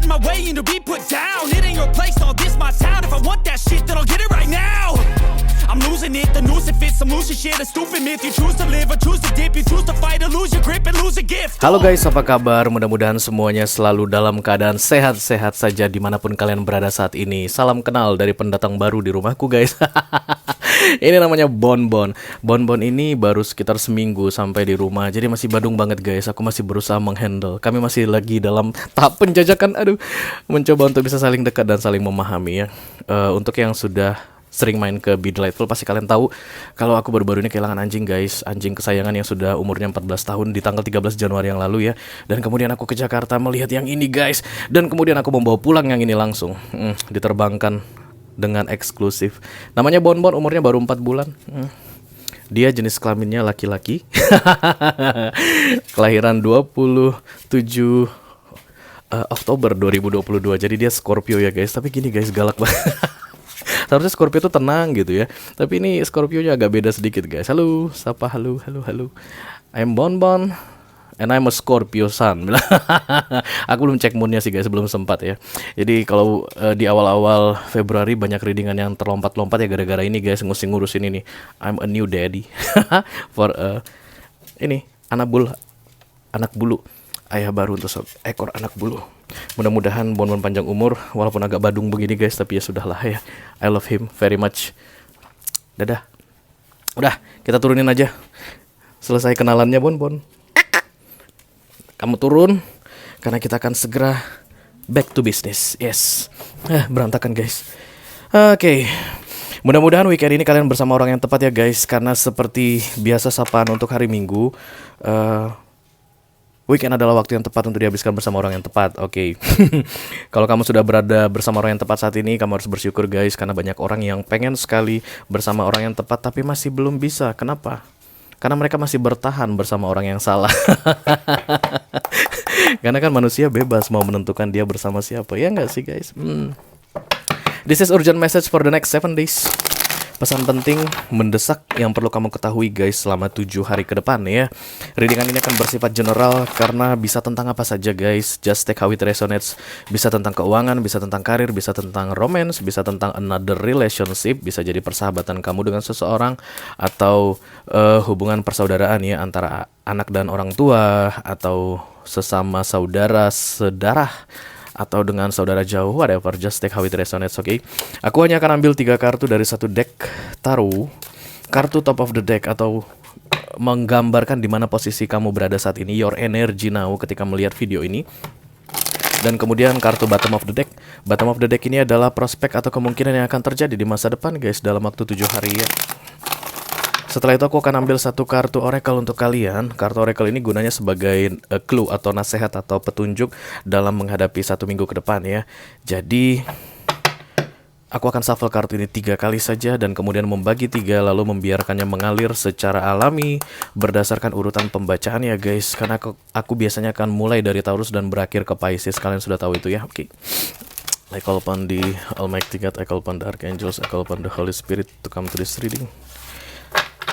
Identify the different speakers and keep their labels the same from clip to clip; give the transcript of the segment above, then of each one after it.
Speaker 1: get in my way and to be put down. It ain't your place, all this my town. If I want that shit, then I'll get it right now. I'm losing it, the noose it fits. I'm losing shit, a stupid myth. You choose to live or choose to dip. You choose to fight or lose your grip and lose a gift.
Speaker 2: Halo guys, apa kabar? Mudah-mudahan semuanya selalu dalam keadaan sehat-sehat saja dimanapun kalian berada saat ini. Salam kenal dari pendatang baru di rumahku guys. Ini namanya Bonbon. Bonbon ini baru sekitar seminggu sampai di rumah, jadi masih badung banget guys. Aku masih berusaha menghandle. Kami masih lagi dalam tahap penjajakan. Mencoba untuk bisa saling dekat dan saling memahami ya. Untuk yang sudah sering main ke Be Delightful, pasti kalian tahu kalau aku baru-baru ini kehilangan anjing guys. Anjing kesayangan yang sudah umurnya 14 tahun di tanggal 13 Januari yang lalu ya. Dan kemudian aku ke Jakarta melihat yang ini guys. Dan kemudian aku membawa pulang yang ini langsung. Diterbangkan dengan eksklusif. Namanya Bonbon, umurnya baru 4 bulan. Dia jenis kelaminnya laki-laki. Kelahiran 27 Oktober 2022. Jadi dia Scorpio ya guys. Tapi gini guys, galak banget. Seharusnya Scorpio tuh tenang gitu ya. Tapi ini Scorpio-nya agak beda sedikit guys. Halo, sapa halo. I'm Bonbon and I'm a Scorpio sun. Aku belum cek moonnya sih guys, belum sempat ya. Jadi kalau di awal-awal Februari banyak readingan yang terlompat-lompat ya gara-gara ini guys, ngurusin ini. I'm a new daddy for ini anak bulu. Ayah baru untuk ekor anak bulu. Mudah-mudahan Bonbon panjang umur, walaupun agak badung begini guys, tapi ya sudahlah ya. I love him very much. Dadah. Udah, kita turunin aja. Selesai kenalannya Bonbon. Kamu turun, karena kita akan segera back to business. Yes. Berantakan guys. Oke. Mudah-mudahan weekend ini kalian bersama orang yang tepat ya guys. Karena seperti biasa sapaan untuk hari Minggu, weekend adalah waktu yang tepat untuk dihabiskan bersama orang yang tepat. Oke. Kalau kamu sudah berada bersama orang yang tepat saat ini, kamu harus bersyukur guys. Karena banyak orang yang pengen sekali bersama orang yang tepat, tapi masih belum bisa. Kenapa? Karena mereka masih bertahan bersama orang yang salah. Karena kan manusia bebas mau menentukan dia bersama siapa. Ya nggak sih guys? This is urgent message for the next 7 days. Pesan penting mendesak yang perlu kamu ketahui guys selama 7 hari ke depan ya. Readingan ini akan bersifat general karena bisa tentang apa saja guys. Just take how it resonates. Bisa tentang keuangan, bisa tentang karir, bisa tentang romance, bisa tentang another relationship, bisa jadi persahabatan kamu dengan seseorang, atau hubungan persaudaraan ya antara anak dan orang tua, atau sesama saudara sedarah, atau dengan saudara jauh, whatever, just take how it resonates, okay? Aku hanya akan ambil 3 kartu dari satu deck tarot. Kartu top of the deck atau menggambarkan di mana posisi kamu berada saat ini, your energy now ketika melihat video ini. Dan kemudian kartu bottom of the deck. Bottom of the deck ini adalah prospek atau kemungkinan yang akan terjadi di masa depan guys dalam waktu 7 hari ya. Setelah itu aku akan ambil satu kartu oracle untuk kalian. Kartu oracle ini gunanya sebagai clue atau nasihat atau petunjuk dalam menghadapi 1 minggu ke depan ya. Jadi aku akan shuffle kartu ini 3 kali saja dan kemudian membagi 3 lalu membiarkannya mengalir secara alami berdasarkan urutan pembacaan ya guys. Karena aku biasanya akan mulai dari Taurus dan berakhir ke Pisces. Kalian sudah tahu itu ya. Oke. I call upon the Almighty God, I call upon the Archangels, I call upon the Holy Spirit to come to this reading.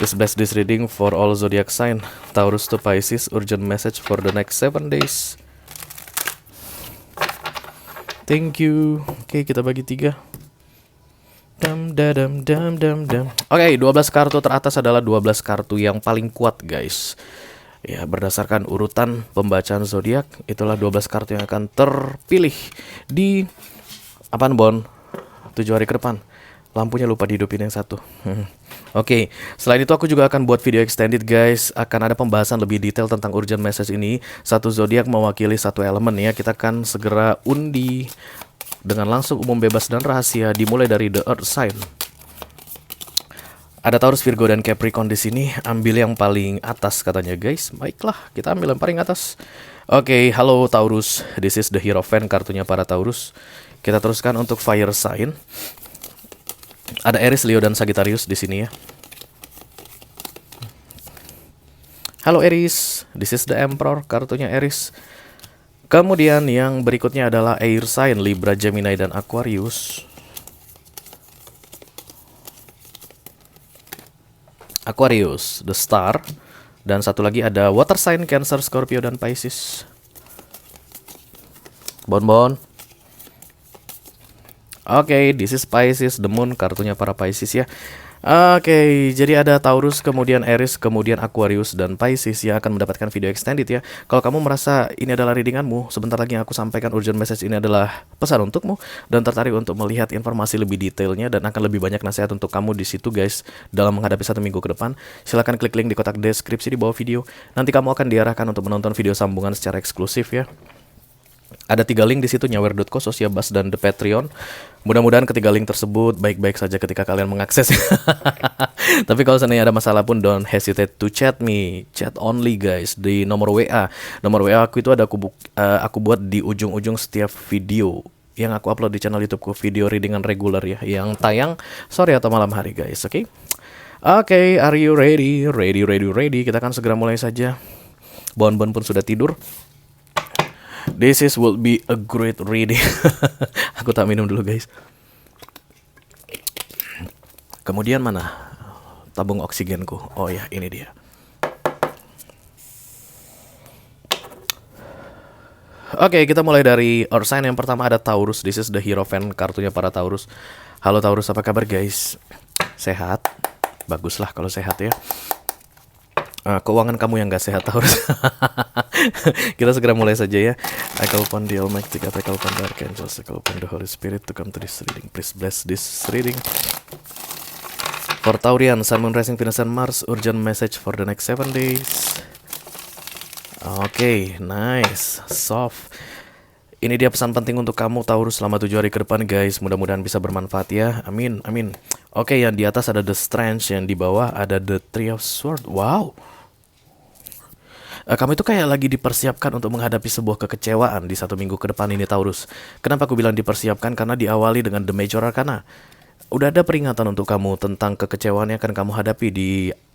Speaker 2: Please bless this reading for all zodiac sign, Taurus to Pisces, urgent message for the next 7 days. Thank you. Oke, kita bagi 3. Oke, 12 kartu teratas adalah 12 kartu yang paling kuat guys. Ya, berdasarkan urutan pembacaan zodiak, itulah 12 kartu yang akan terpilih di apaan Bon? 7 hari ke depan. Lampunya lupa dihidupin yang satu. Oke, selain itu aku juga akan buat video extended guys. Akan ada pembahasan lebih detail tentang urgent message ini. Satu zodiak mewakili satu elemen ya. Kita akan segera undi dengan langsung umum bebas dan rahasia. Dimulai dari the earth sign. Ada Taurus, Virgo, dan Capricorn di sini. Ambil yang paling atas katanya guys. Baiklah, kita ambil yang paling atas. Oke, halo Taurus. This is the Hierophant, kartunya para Taurus. Kita teruskan untuk fire sign. Ada Aries, Leo, dan Sagittarius di sini ya. Halo Aries, this is the Emperor, kartunya Aries. Kemudian yang berikutnya adalah air sign, Libra, Gemini, dan Aquarius. Aquarius, the Star. Dan satu lagi ada water sign, Cancer, Scorpio, dan Pisces. Bonbon, Oke, this is Pisces, the moon, kartunya para Pisces ya. Oke, jadi ada Taurus, kemudian Aries, kemudian Aquarius, dan Pisces yang akan mendapatkan video extended ya. Kalau kamu merasa ini adalah readinganmu, sebentar lagi yang aku sampaikan urgent message ini adalah pesan untukmu, dan tertarik untuk melihat informasi lebih detailnya, dan akan lebih banyak nasihat untuk kamu di situ guys, dalam menghadapi 1 minggu ke depan. Silahkan klik link di kotak deskripsi di bawah video. Nanti kamu akan diarahkan untuk menonton video sambungan secara eksklusif ya. Ada 3 link di situ, nyawer.co, Sociabas, dan The Patreon. Mudah-mudahan ketiga link tersebut baik-baik saja ketika kalian mengakses. Tapi kalau seandainya ada masalah pun, don't hesitate to chat me. Chat only guys, di nomor WA. Nomor WA aku itu ada aku buat di ujung-ujung setiap video yang aku upload di channel YouTubeku, video readingan reguler ya, yang tayang sore atau malam hari guys, oke? Oke, are you ready? Ready. Kita akan segera mulai saja. Bon-bon pun sudah tidur. This will be a great reading. Aku tak minum dulu guys. Kemudian mana tabung oksigenku? Oh ya, ini dia. Oke, kita mulai dari Earth sign. Yang pertama ada Taurus. This is the Hierophant, kartunya para Taurus. Halo Taurus, apa kabar guys? Sehat? Baguslah kalau sehat ya. Keuangan kamu yang gak sehat Taurus. Kita segera mulai saja ya. I call upon the Almighty God, I call upon the Archangels, I call upon the Holy Spirit to come to this reading. Please bless this reading. For Taurian, Sun, Moon, Rising, Venus, and Mars, urgent message for the next 7 days. Oke, nice, soft. Ini dia pesan penting untuk kamu Taurus selama 7 hari ke depan guys. Mudah-mudahan bisa bermanfaat ya. Amin. Oke, yang di atas ada The Strength, yang di bawah ada The Three of Swords. Wow. Kamu itu kayak lagi dipersiapkan untuk menghadapi sebuah kekecewaan di 1 minggu ke depan ini Taurus. Kenapa aku bilang dipersiapkan? Karena diawali dengan The Major Arcana. Udah ada peringatan untuk kamu tentang kekecewaan yang akan kamu hadapi di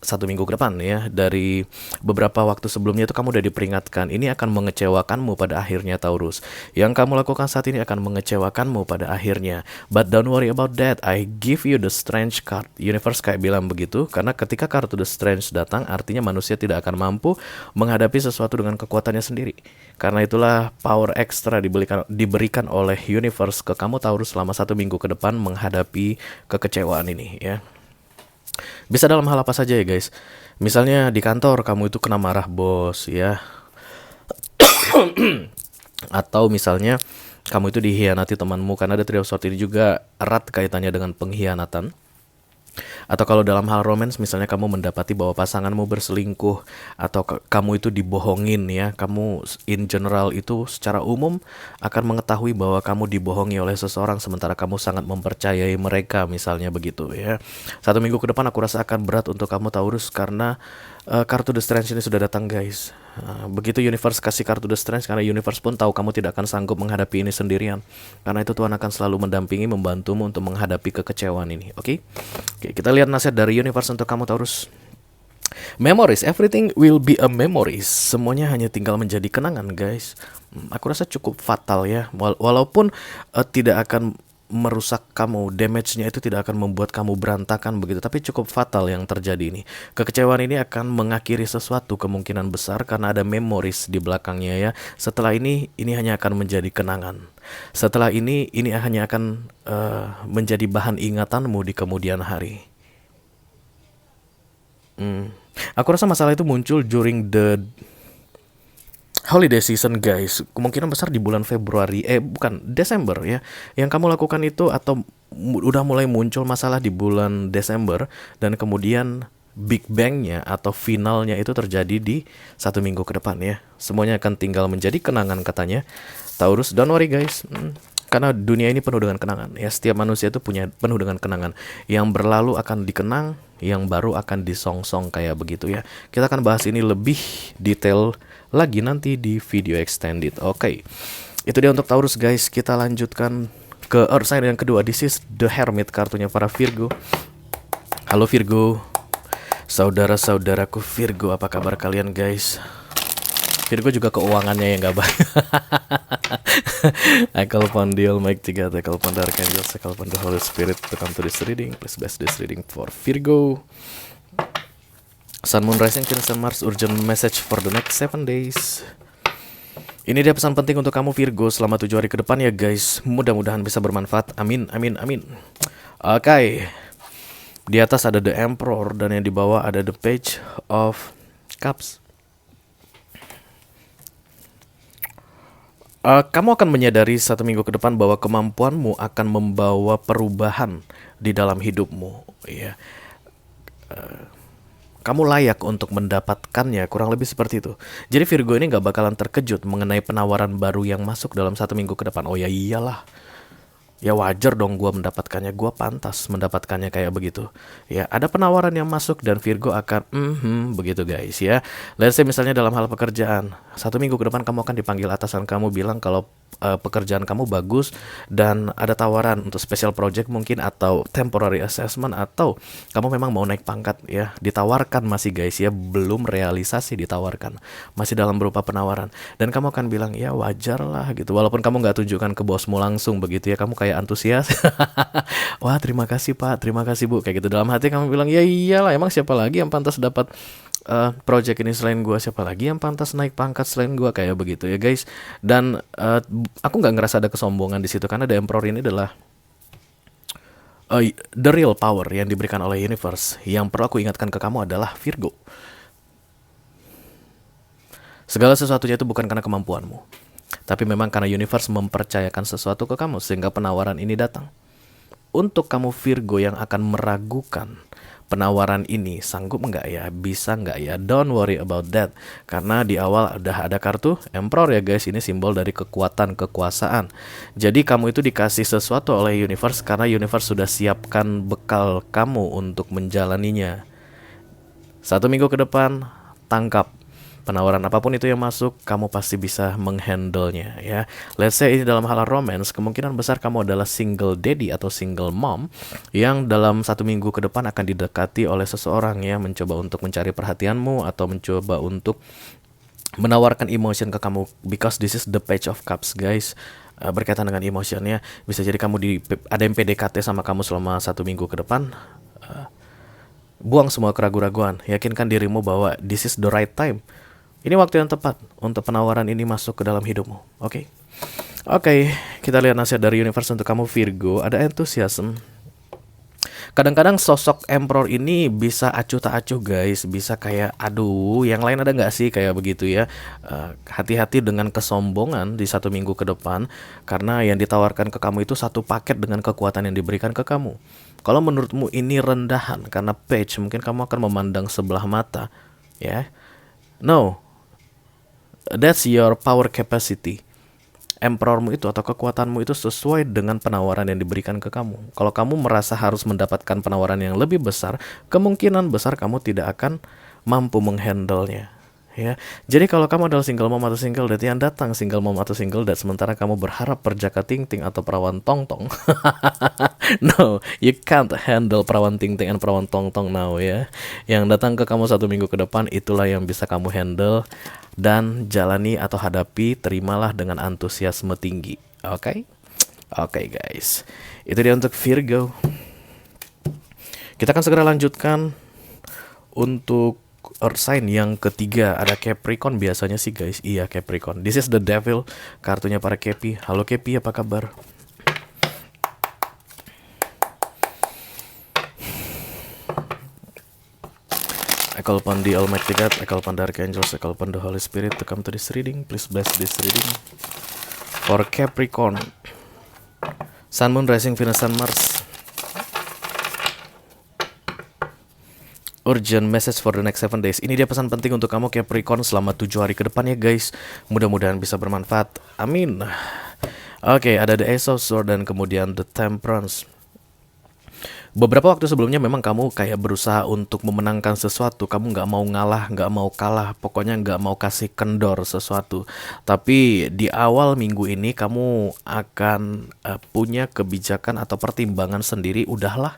Speaker 2: 1 minggu ke depan ya. Dari beberapa waktu sebelumnya itu kamu udah diperingatkan, ini akan mengecewakanmu pada akhirnya Taurus. Yang kamu lakukan saat ini akan mengecewakanmu pada akhirnya. But don't worry about that, I give you the Strength card. Universe kayak bilang begitu, karena ketika kartu the Strength datang, artinya manusia tidak akan mampu menghadapi sesuatu dengan kekuatannya sendiri. Karena itulah power extra diberikan oleh Universe ke kamu Taurus selama 1 minggu ke depan menghadapi kekecewaan ini ya. Bisa dalam hal apa saja ya guys. Misalnya di kantor kamu itu kena marah bos ya. Atau misalnya kamu itu dihianati temanmu, karena ada Three of Swords ini juga erat kaitannya dengan pengkhianatan. Atau kalau dalam hal romance, misalnya kamu mendapati bahwa pasanganmu berselingkuh, atau kamu itu dibohongin ya. Kamu in general itu secara umum akan mengetahui bahwa kamu dibohongi oleh seseorang sementara kamu sangat mempercayai mereka, misalnya begitu ya. 1 minggu ke depan aku rasa akan berat untuk kamu Taurus, karena kartu The Strength ini sudah datang guys. Begitu Universe kasih kartu The Strength, karena Universe pun tahu kamu tidak akan sanggup menghadapi ini sendirian. Karena itu Tuhan akan selalu mendampingi, membantumu untuk menghadapi kekecewaan ini. Oke, kita lihat nasihat dari Universe untuk kamu Taurus. Memories, everything will be a memories. Semuanya hanya tinggal menjadi kenangan guys. Aku rasa cukup fatal ya. Walaupun tidak akan merusak kamu, damage-nya itu tidak akan membuat kamu berantakan begitu, tapi cukup fatal yang terjadi ini. Kekecewaan ini akan mengakhiri sesuatu kemungkinan besar karena ada memories di belakangnya ya. Setelah ini hanya akan menjadi kenangan. Setelah ini hanya akan menjadi bahan ingatanmu di kemudian hari. Aku rasa masalah itu muncul during the holiday season guys. Kemungkinan besar di bulan Desember ya. Yang kamu lakukan itu, atau udah mulai muncul masalah di bulan Desember, dan kemudian Big Bang-nya atau finalnya itu terjadi di 1 minggu ke depan ya. Semuanya akan tinggal menjadi kenangan katanya Taurus. Don't worry guys, karena dunia ini penuh dengan kenangan ya. Setiap manusia itu penuh dengan kenangan. Yang berlalu akan dikenang, yang baru akan disongsong kayak begitu ya. Kita akan bahas ini lebih detail lagi nanti di video extended. Oke, itu dia untuk Taurus guys. Kita lanjutkan ke Earth sign yang kedua. This is the Hermit, kartunya para Virgo. Halo Virgo, saudara-saudaraku Virgo, apa kabar kalian guys? Virgo juga keuangannya yang gak baik. I call upon the Almighty God, I call upon the Archangels, I call upon the Holy Spirit to come to this reading. Please bless this reading for Virgo. Sun, Moon, Rising, Venus, and Mars, urgent message for the next 7 days. Ini dia pesan penting untuk kamu Virgo selama 7 hari ke depan ya guys. Mudah-mudahan bisa bermanfaat. Amin, amin, amin. Oke. Di atas ada The Emperor dan yang di bawah ada The Page of Cups. Kamu akan menyadari 1 minggu ke depan bahwa kemampuanmu akan membawa perubahan di dalam hidupmu. Ya. Kamu layak untuk mendapatkannya, kurang lebih seperti itu. Jadi Virgo ini gak bakalan terkejut mengenai penawaran baru yang masuk dalam 1 minggu ke depan. Oh ya iyalah. Ya wajar dong gue mendapatkannya, gue pantas mendapatkannya kayak begitu. Ya ada penawaran yang masuk dan Virgo akan begitu guys ya. Let's say misalnya dalam hal pekerjaan, 1 minggu ke depan kamu akan dipanggil atasan kamu bilang kalau pekerjaan kamu bagus dan ada tawaran untuk special project mungkin atau temporary assessment atau kamu memang mau naik pangkat ya. Ditawarkan masih guys ya, belum realisasi ditawarkan. Masih dalam berupa penawaran dan kamu akan bilang ya wajar lah gitu. Walaupun kamu gak tunjukkan ke bosmu langsung begitu ya, kamu kayak antusias. Wah terima kasih pak, terima kasih bu, kayak gitu. Dalam hati kamu bilang ya iyalah, emang siapa lagi yang pantas dapat project ini selain gue, siapa lagi yang pantas naik pangkat selain gue, kayak begitu ya guys. Dan aku nggak ngerasa ada kesombongan di situ karena The Emperor ini adalah the real power yang diberikan oleh universe. Yang perlu aku ingatkan ke kamu adalah Virgo, segala sesuatunya itu bukan karena kemampuanmu, tapi memang karena universe mempercayakan sesuatu ke kamu sehingga penawaran ini datang. Untuk kamu Virgo yang akan meragukan penawaran ini, sanggup nggak ya, bisa nggak ya, don't worry about that. Karena di awal udah ada kartu Emperor ya guys, ini simbol dari kekuatan, kekuasaan. Jadi kamu itu dikasih sesuatu oleh universe karena universe sudah siapkan bekal kamu untuk menjalaninya. 1 minggu ke depan, tangkap. Penawaran apapun itu yang masuk, kamu pasti bisa menghandle-nya ya. Let's say ini dalam hal romance, kemungkinan besar kamu adalah single daddy atau single mom yang dalam 1 minggu ke depan akan didekati oleh seseorang ya, mencoba untuk mencari perhatianmu atau mencoba untuk menawarkan emotion ke kamu, because this is the Page of Cups guys. Berkaitan dengan emotionnya, bisa jadi kamu ada yang PDKT sama kamu selama 1 minggu ke depan. Buang semua keraguan-raguan, yakinkan dirimu bahwa this is the right time. Ini waktu yang tepat untuk penawaran ini masuk ke dalam hidupmu. Oke, kita lihat nasihat dari universe untuk kamu Virgo. Ada enthusiasm. Kadang-kadang sosok Emperor ini bisa acuh tak acuh guys. Bisa kayak aduh yang lain ada gak sih, kayak begitu ya. Hati-hati dengan kesombongan di 1 minggu ke depan, karena yang ditawarkan ke kamu itu satu paket dengan kekuatan yang diberikan ke kamu. Kalau menurutmu ini rendahan karena page, mungkin kamu akan memandang sebelah mata ya. No, that's your power capacity. Emperormu itu atau kekuatanmu itu sesuai dengan penawaran yang diberikan ke kamu. Kalau kamu merasa harus mendapatkan penawaran yang lebih besar, kemungkinan besar kamu tidak akan mampu menghandle-nya ya. Jadi kalau kamu adalah single mom atau single dad, yang datang single mom atau single dad sementara kamu berharap perjaka ting ting atau perawan tong tong. No, you can't handle perawan ting ting and perawan tong tong now ya. Yang datang ke kamu 1 minggu ke depan, itulah yang bisa kamu handle dan jalani atau hadapi, terimalah dengan antusiasme tinggi. Oke guys, itu dia untuk Virgo. Kita akan segera lanjutkan untuk Earth sign yang ketiga. Ada Capricorn biasanya sih guys. Iya Capricorn, this is the devil, kartunya para Capi. Halo Capi, apa kabar? I call upon the Almighty God, I call upon the Archangels, I call upon the Holy Spirit to come to this reading. Please bless this reading for Capricorn, Sun, Moon, Rising, Venus, and Mars. Urgent message for the next 7 days. Ini dia pesan penting untuk kamu Capricorn selama 7 hari ke depan ya guys. Mudah-mudahan bisa bermanfaat. Amin. Oke, ada the Ace of Swords dan kemudian the Temperance. Beberapa waktu sebelumnya memang kamu kayak berusaha untuk memenangkan sesuatu. Kamu gak mau ngalah, gak mau kalah. Pokoknya gak mau kasih kendor sesuatu. Tapi di awal minggu ini kamu akan punya kebijakan atau pertimbangan sendiri. Udahlah,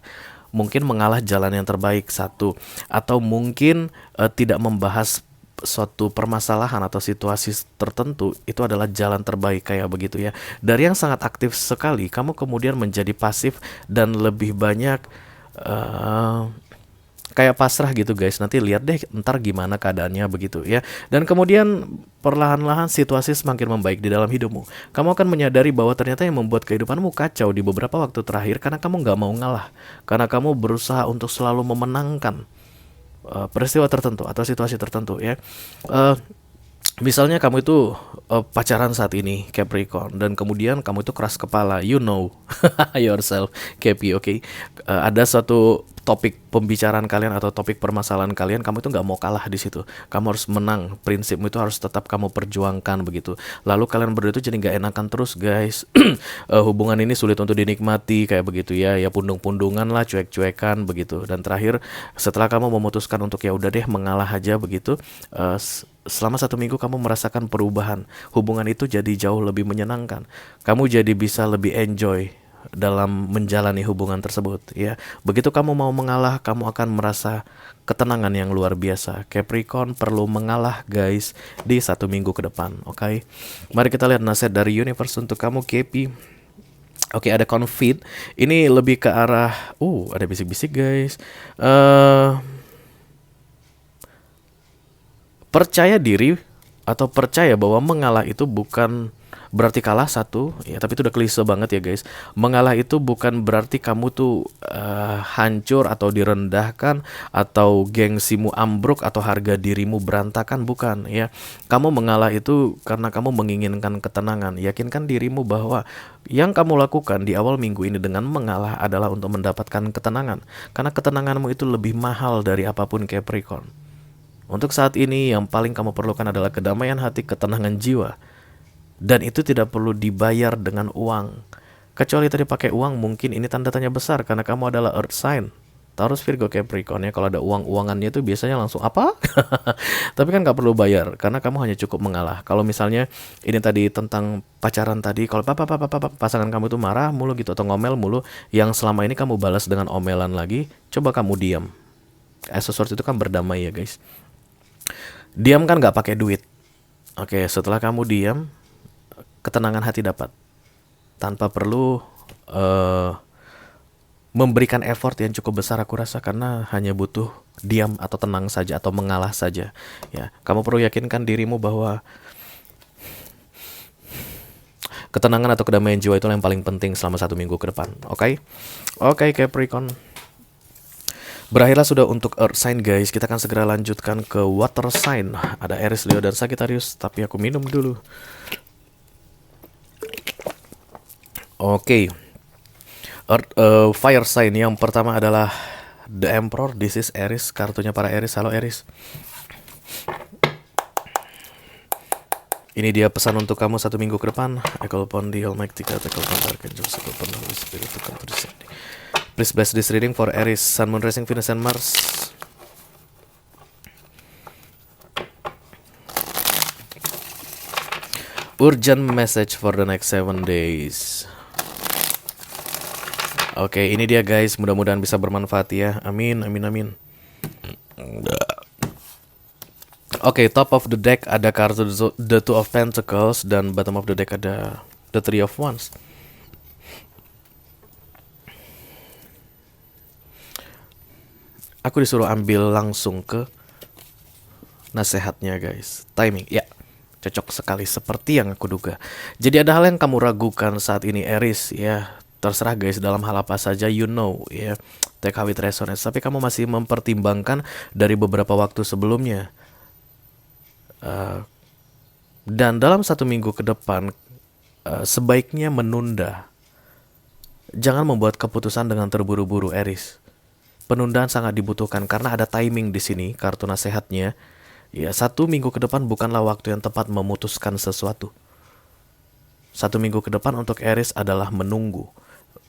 Speaker 2: mungkin mengalah jalan yang terbaik satu. Atau mungkin tidak membahas suatu permasalahan atau situasi tertentu itu adalah jalan terbaik, kayak begitu ya. Dari yang sangat aktif sekali, kamu kemudian menjadi pasif dan lebih banyak kayak pasrah gitu guys. Nanti lihat deh ntar gimana keadaannya begitu ya. Dan kemudian perlahan-lahan situasi semakin membaik di dalam hidupmu. Kamu akan menyadari bahwa ternyata yang membuat kehidupanmu kacau di beberapa waktu terakhir karena kamu nggak mau ngalah, karena kamu berusaha untuk selalu memenangkan peristiwa tertentu atau situasi tertentu ya. Misalnya kamu itu pacaran saat ini Capricorn, dan kemudian kamu itu keras kepala, you know yourself Capi, oke. Ada suatu topik pembicaraan kalian atau topik permasalahan kalian, kamu itu nggak mau kalah di situ. Kamu harus menang, prinsipmu itu harus tetap kamu perjuangkan begitu. Lalu kalian berdua itu jadi nggak enakan terus guys. Hubungan ini sulit untuk dinikmati kayak begitu ya, pundung-pundungan lah, cuek-cuekan begitu. Dan terakhir setelah kamu memutuskan untuk ya udah deh mengalah aja begitu, selama 1 minggu kamu merasakan perubahan. Hubungan itu jadi jauh lebih menyenangkan. Kamu jadi bisa lebih enjoy dalam menjalani hubungan tersebut ya. Begitu kamu mau mengalah, kamu akan merasa ketenangan yang luar biasa. Capricorn perlu mengalah guys di 1 minggu ke depan, oke? Mari kita lihat nasihat dari universe untuk kamu Capi. Oke, ada confid. Ini lebih ke arah ada bisik-bisik guys. Percaya diri atau percaya bahwa mengalah itu bukan berarti kalah satu ya, tapi itu udah klise banget ya guys. Mengalah itu bukan berarti kamu tuh hancur atau direndahkan atau gengsimu ambruk atau harga dirimu berantakan, bukan ya. Kamu mengalah itu karena kamu menginginkan ketenangan. Yakinkan dirimu bahwa yang kamu lakukan di awal minggu ini dengan mengalah adalah untuk mendapatkan ketenangan, karena ketenanganmu itu lebih mahal dari apapun Capricorn. Untuk saat ini yang paling kamu perlukan adalah kedamaian hati, ketenangan jiwa. Dan itu tidak perlu dibayar dengan uang. Kecuali tadi pakai uang, mungkin ini tanda tanya besar karena kamu adalah Earth sign. Taurus, Virgo, Capricorn ya. Kalau ada uang-uangannya itu biasanya langsung apa? Tapi kan gak perlu bayar karena kamu hanya cukup mengalah. Kalau misalnya ini tadi tentang pacaran tadi, kalau pasangan kamu itu marah mulu gitu atau ngomel mulu, yang selama ini kamu balas dengan omelan lagi, coba kamu diam. As a source itu kan berdamai ya guys. Diam kan gak pakai duit. Oke, setelah kamu diam, ketenangan hati dapat tanpa perlu memberikan effort yang cukup besar aku rasa, karena hanya butuh diam atau tenang saja atau mengalah saja ya. Kamu perlu yakinkan dirimu bahwa ketenangan atau kedamaian jiwa itu yang paling penting selama 1 minggu ke depan. Oke, Capricorn. Berakhirlah sudah untuk Earth sign guys. Kita akan segera lanjutkan ke Water sign. Ada Aries, Leo, dan Sagittarius. Tapi aku minum dulu. Oke. Fire sign yang pertama adalah The Emperor. This is Aries. Kartunya para Aries. Halo Aries. Ini dia pesan untuk kamu 1 minggu ke depan. I call upon the Almighty God, I call upon the Archangel, I call upon the Holy Spirit to come to this day. Please bless this reading for Aries, Sun, Moon, Rising, Venus, and Mars. Urgent message for the next 7 days. Oke, ini dia guys. Mudah-mudahan bisa bermanfaat ya. Amin, amin, amin. Oke, top of the deck ada kartu The Two of Pentacles, dan bottom of the deck ada The Three of Wands. Aku disuruh ambil langsung ke nasihatnya guys. Timing, ya, cocok sekali seperti yang aku duga. Jadi ada hal yang kamu ragukan saat ini Aries ya. Terserah guys, dalam hal apa saja, you know ya. Take how it resonates. Tapi kamu masih mempertimbangkan dari beberapa waktu sebelumnya. Dan dalam 1 minggu ke depan sebaiknya menunda. Jangan membuat keputusan dengan terburu-buru Aries. Penundaan sangat dibutuhkan karena ada timing di sini kartu nasihatnya. Ya, 1 minggu ke depan bukanlah waktu yang tepat memutuskan sesuatu. 1 minggu ke depan untuk Aries adalah menunggu,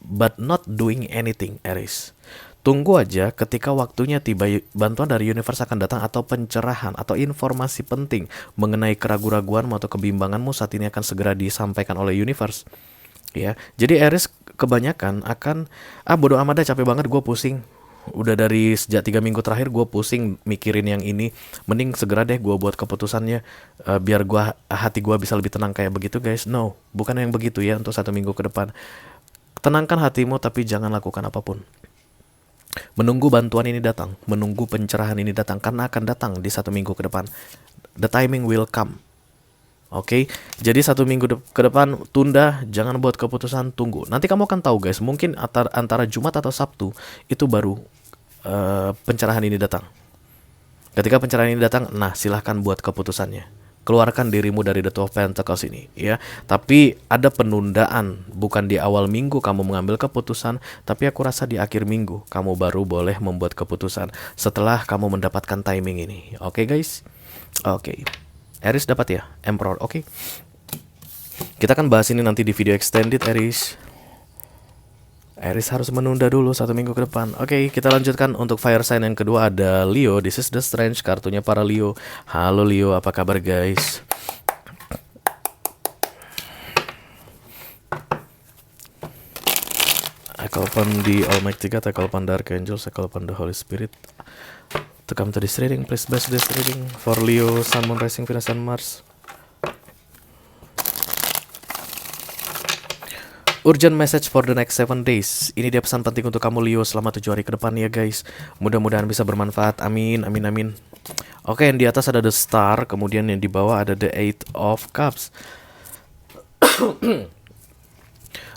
Speaker 2: but not doing anything Aries. Tunggu aja, ketika waktunya tiba bantuan dari universe akan datang, atau pencerahan atau informasi penting mengenai keraguan-raguanmu atau kebimbanganmu saat ini akan segera disampaikan oleh universe. Ya, jadi Aries kebanyakan akan bodo amat dah, capek banget, gue pusing. Udah dari sejak 3 minggu terakhir gue pusing mikirin yang ini. Mending segera deh gue buat keputusannya, biar hati gue bisa lebih tenang kayak begitu guys. No, bukan yang begitu ya untuk 1 minggu ke depan. Tenangkan hatimu tapi jangan lakukan apapun. Menunggu bantuan ini datang, menunggu pencerahan ini datang, karena akan datang di 1 minggu ke depan. The timing will come. Oke, jadi 1 minggu ke depan tunda, jangan buat keputusan, tunggu. Nanti kamu akan tahu guys, mungkin antara Jumat atau Sabtu itu baru pencerahan ini datang. Ketika pencerahan ini datang, nah silahkan buat keputusannya. Keluarkan dirimu dari The 12 Pentacles ini, ya. Tapi ada penundaan, bukan di awal minggu kamu mengambil keputusan, tapi aku rasa di akhir minggu kamu baru boleh membuat keputusan setelah kamu mendapatkan timing ini. Oke guys? Oke. Aries dapat ya, Emperor. Oke. Kita akan bahas ini nanti di video extended, Aries. Aries harus menunda dulu 1 minggu ke depan. Oke, kita lanjutkan untuk fire sign yang kedua, ada Leo. This is the Strange, kartunya para Leo. Halo Leo, apa kabar guys? I call upon the Almighty God, I call upon the Archangels, I call upon the Holy Spirit to come to this reading. Please bless this reading for Leo, Sun, Moon, Rising, Venus, and Mars. Urgent message for the next 7 days. Ini dia pesan penting untuk kamu Leo selama 7 hari ke depan ya guys. Mudah-mudahan bisa bermanfaat. Amin, amin, amin. Oke, yang di atas ada the Star, kemudian yang di bawah ada the Eight of Cups.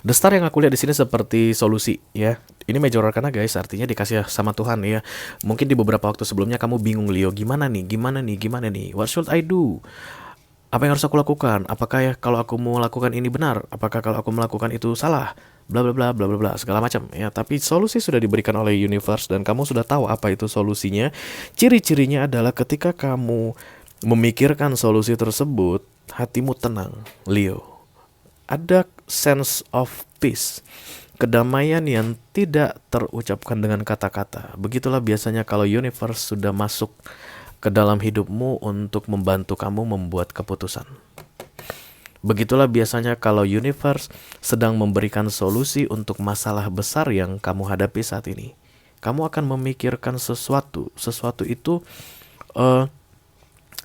Speaker 2: The Star yang aku lihat di sini seperti solusi ya. Ini major arcana guys, artinya dikasih sama Tuhan ya. Mungkin di beberapa waktu sebelumnya kamu bingung Leo, gimana nih? What should I do? Apa yang harus aku lakukan? Apakah ya kalau aku mau lakukan ini benar? Apakah kalau aku melakukan itu salah? Bla bla bla bla bla bla segala macam ya. Tapi solusi sudah diberikan oleh universe dan kamu sudah tahu apa itu solusinya. Ciri-cirinya adalah ketika kamu memikirkan solusi tersebut, hatimu tenang, Leo. Ada sense of peace, kedamaian yang tidak terucapkan dengan kata-kata. Begitulah biasanya kalau universe sudah masuk ke dalam hidupmu untuk membantu kamu membuat keputusan. Begitulah biasanya kalau universe sedang memberikan solusi untuk masalah besar yang kamu hadapi saat ini. Kamu akan memikirkan sesuatu itu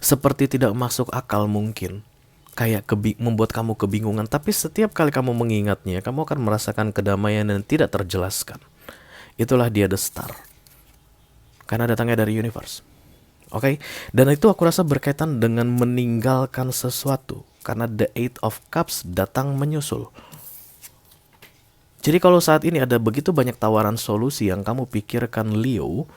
Speaker 2: seperti tidak masuk akal mungkin. Kayak membuat kamu kebingungan, tapi setiap kali kamu mengingatnya, kamu akan merasakan kedamaian yang tidak terjelaskan. Itulah dia the Star. Karena datangnya dari universe. Oke, dan itu aku rasa berkaitan dengan meninggalkan sesuatu. Karena the Eight of Cups datang menyusul. Jadi kalau saat ini ada begitu banyak tawaran solusi yang kamu pikirkan Leo,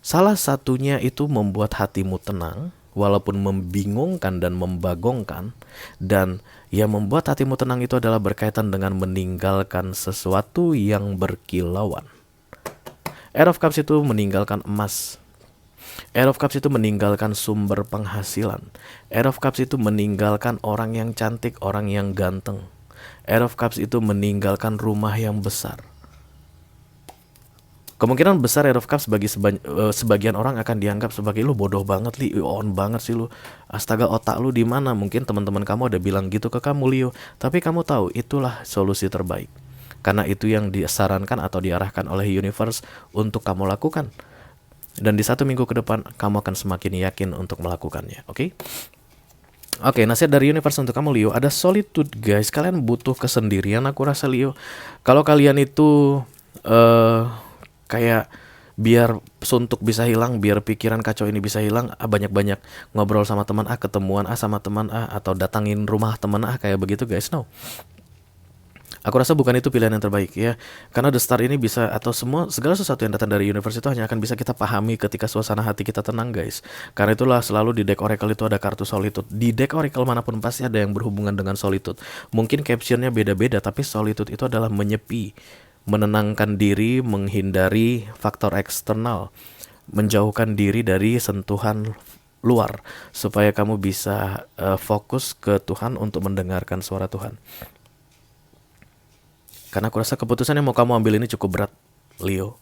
Speaker 2: salah satunya itu membuat hatimu tenang, walaupun membingungkan dan membagongkan. Dan yang membuat hatimu tenang itu adalah berkaitan dengan meninggalkan sesuatu yang berkilauan. Eight of Cups itu meninggalkan emas. Eight of Cups itu meninggalkan sumber penghasilan. Eight of Cups itu meninggalkan orang yang cantik, orang yang ganteng. Eight of Cups itu meninggalkan rumah yang besar. Kemungkinan besar Eight of Cups bagi sebagian orang akan dianggap sebagai lu bodoh banget Li, on banget sih lu. Astaga, otak lu di mana? Mungkin teman-teman kamu ada bilang gitu ke kamu Leo, tapi kamu tahu itulah solusi terbaik. Karena itu yang disarankan atau diarahkan oleh universe untuk kamu lakukan. Dan di 1 minggu ke depan kamu akan semakin yakin untuk melakukannya. Oke? Oke, nasihat dari universe untuk kamu Leo, ada solitude guys. Kalian butuh kesendirian aku rasa Leo. Kalau kalian itu kayak biar suntuk bisa hilang, biar pikiran kacau ini bisa hilang, banyak-banyak ngobrol sama teman A, ketemuan A sama teman A, atau datangin rumah teman A kayak begitu guys. No. Aku rasa bukan itu pilihan yang terbaik ya. Karena the Star ini bisa, atau segala sesuatu yang datang dari universe itu hanya akan bisa kita pahami ketika suasana hati kita tenang guys. Karena itulah selalu di deck oracle itu ada kartu solitude. Di deck oracle manapun pasti ada yang berhubungan dengan solitude. Mungkin captionnya beda-beda, tapi solitude itu adalah menyepi, menenangkan diri, menghindari faktor eksternal, menjauhkan diri dari sentuhan luar, supaya kamu bisa fokus ke Tuhan untuk mendengarkan suara Tuhan. Karena aku rasa keputusan yang mau kamu ambil ini cukup berat, Leo.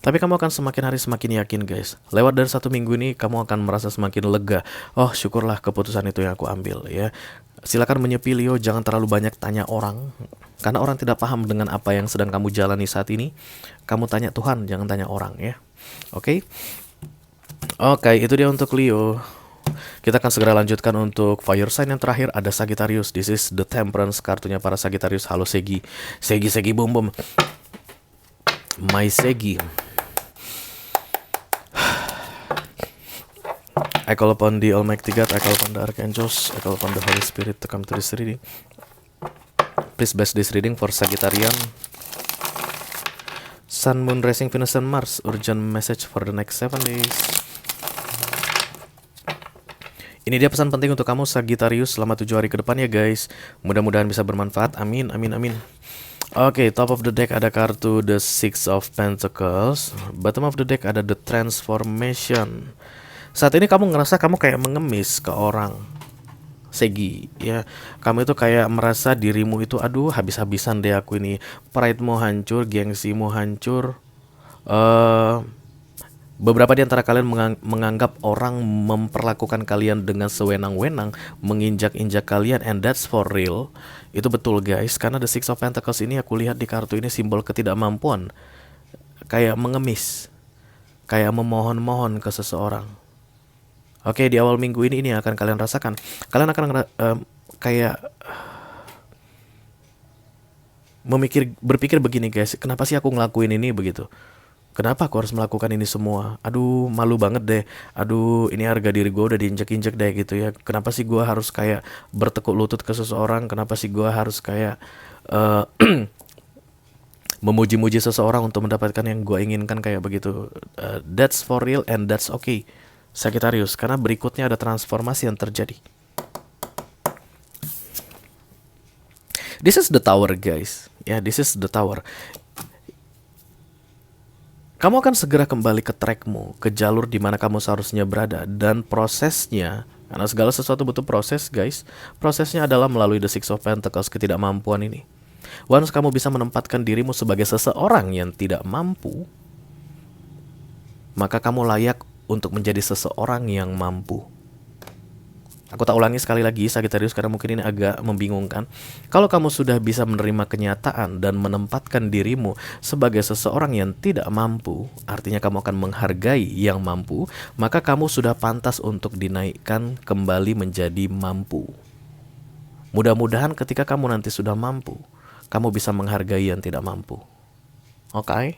Speaker 2: Tapi kamu akan semakin hari semakin yakin guys. Lewat dari 1 minggu ini kamu akan merasa semakin lega. Oh syukurlah keputusan itu yang aku ambil ya. Silakan menyepi Leo, jangan terlalu banyak tanya orang. Karena orang tidak paham dengan apa yang sedang kamu jalani saat ini. Kamu tanya Tuhan, jangan tanya orang ya. Oke, itu dia untuk Leo. Kita akan segera lanjutkan untuk fire sign yang terakhir, ada Sagittarius. This is the Temperance, kartunya para Sagittarius. Halo Segi, Segi bum bum. My Segi. I call upon the Almighty God, I call upon the Archangels, I call upon the Holy Spirit to come to this reading. Please bless this reading for Sagittarian, Sun, Moon, Rising, Venus, and Mars. Urgent message for the next 7 days. Ini dia pesan penting untuk kamu Sagittarius selama 7 hari ke depan ya guys. Mudah-mudahan bisa bermanfaat. Amin, amin, amin. Oke, top of the deck ada kartu The Six of Pentacles. Bottom of the deck ada The Transformation. Saat ini kamu ngerasa kamu kayak mengemis ke orang, Segi, ya. Kamu itu kayak merasa dirimu itu, aduh habis-habisan deh aku ini. Pride-mu hancur, gengsimu hancur. Beberapa di antara kalian menganggap orang memperlakukan kalian dengan sewenang-wenang, menginjak-injak kalian, and that's for real. Itu betul guys, karena The Six of Pentacles ini aku lihat di kartu ini simbol ketidakmampuan. Kayak mengemis, kayak memohon-mohon ke seseorang. Oke, di awal minggu ini yang akan kalian rasakan. Kalian akan kayak berpikir begini guys, kenapa sih aku ngelakuin ini begitu? Kenapa aku harus melakukan ini semua? Aduh, malu banget deh. Aduh, ini harga diri gue udah diinjek-injek deh gitu ya. Kenapa sih gue harus kayak bertekuk lutut ke seseorang? Kenapa sih gue harus kayak memuji-muji seseorang untuk mendapatkan yang gue inginkan kayak begitu? That's for real and that's okay, Sagittarius, karena berikutnya ada transformasi yang terjadi. This is the tower guys. Ya, this is the tower. Kamu akan segera kembali ke trackmu, ke jalur di mana kamu seharusnya berada. Dan prosesnya, karena segala sesuatu butuh proses guys. Prosesnya adalah melalui The Six of Pentacles, ketidakmampuan ini. Once kamu bisa menempatkan dirimu sebagai seseorang yang tidak mampu, maka kamu layak untuk menjadi seseorang yang mampu. Aku tak ulangi sekali lagi Sagittarius karena mungkin ini agak membingungkan. Kalau kamu sudah bisa menerima kenyataan dan menempatkan dirimu sebagai seseorang yang tidak mampu, artinya kamu akan menghargai yang mampu, maka kamu sudah pantas untuk dinaikkan kembali menjadi mampu. Mudah-mudahan ketika kamu nanti sudah mampu, kamu bisa menghargai yang tidak mampu. Oke?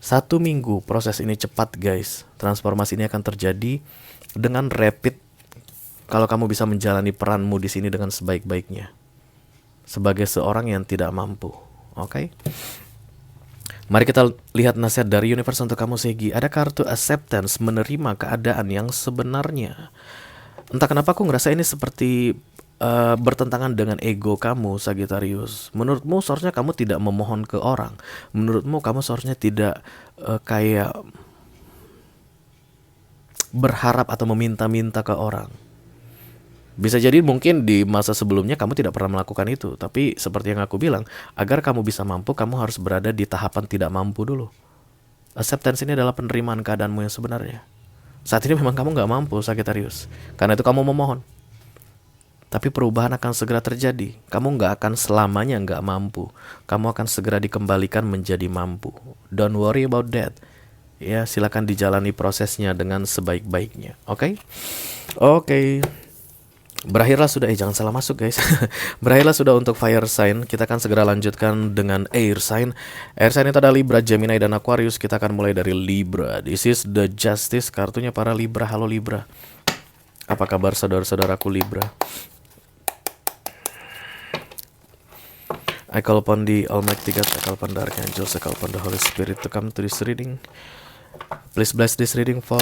Speaker 2: 1 minggu proses ini cepat guys. Transformasi ini akan terjadi dengan rapid kalau kamu bisa menjalani peranmu di sini dengan sebaik-baiknya sebagai seorang yang tidak mampu. Oke? Mari kita lihat nasihat dari universe untuk kamu Segi. Ada kartu acceptance, menerima keadaan yang sebenarnya. Entah kenapa aku ngerasa ini seperti bertentangan dengan ego kamu Sagittarius. Menurutmu seharusnya kamu tidak memohon ke orang. Menurutmu kamu seharusnya tidak kayak berharap atau meminta-minta ke orang. Bisa jadi mungkin di masa sebelumnya kamu tidak pernah melakukan itu. Tapi seperti yang aku bilang, agar kamu bisa mampu, kamu harus berada di tahapan tidak mampu dulu. Acceptance ini adalah penerimaan keadaanmu yang sebenarnya. Saat ini memang kamu gak mampu Sagittarius, karena itu kamu memohon. Tapi perubahan akan segera terjadi. Kamu gak akan selamanya gak mampu. Kamu akan segera dikembalikan menjadi mampu. Don't worry about that. Ya, silakan dijalani prosesnya dengan sebaik-baiknya. Oke? Oke. Berakhirlah sudah, jangan salah masuk guys. Berakhirlah sudah untuk fire sign. Kita akan segera lanjutkan dengan air sign. Air sign itu ada Libra, Gemini, dan Aquarius. Kita akan mulai dari Libra. This is the justice, kartunya para Libra. Halo Libra. Apa kabar saudara-saudaraku Libra? I call upon the Almighty God, I call upon the Archangels, I call upon the Holy Spirit to come to this reading. Please bless this reading for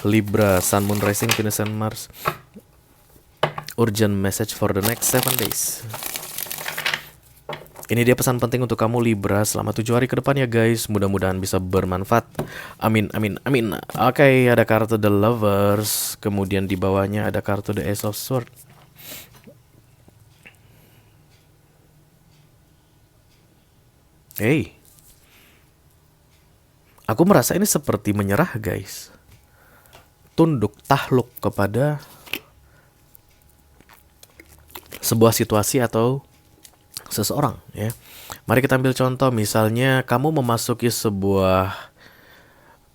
Speaker 2: Libra, Sun, Moon, Rising, Venus, and Mars. Urgent message for the next 7 days. Ini dia pesan penting untuk kamu Libra selama 7 hari ke depan ya guys. Mudah-mudahan bisa bermanfaat. Amin, amin, amin. Oke, ada kartu The Lovers. Kemudian di bawahnya ada kartu The Ace of Swords. Hey, aku merasa ini seperti menyerah guys. Tunduk, takluk kepada sebuah situasi atau seseorang ya. Mari kita ambil contoh, misalnya kamu memasuki sebuah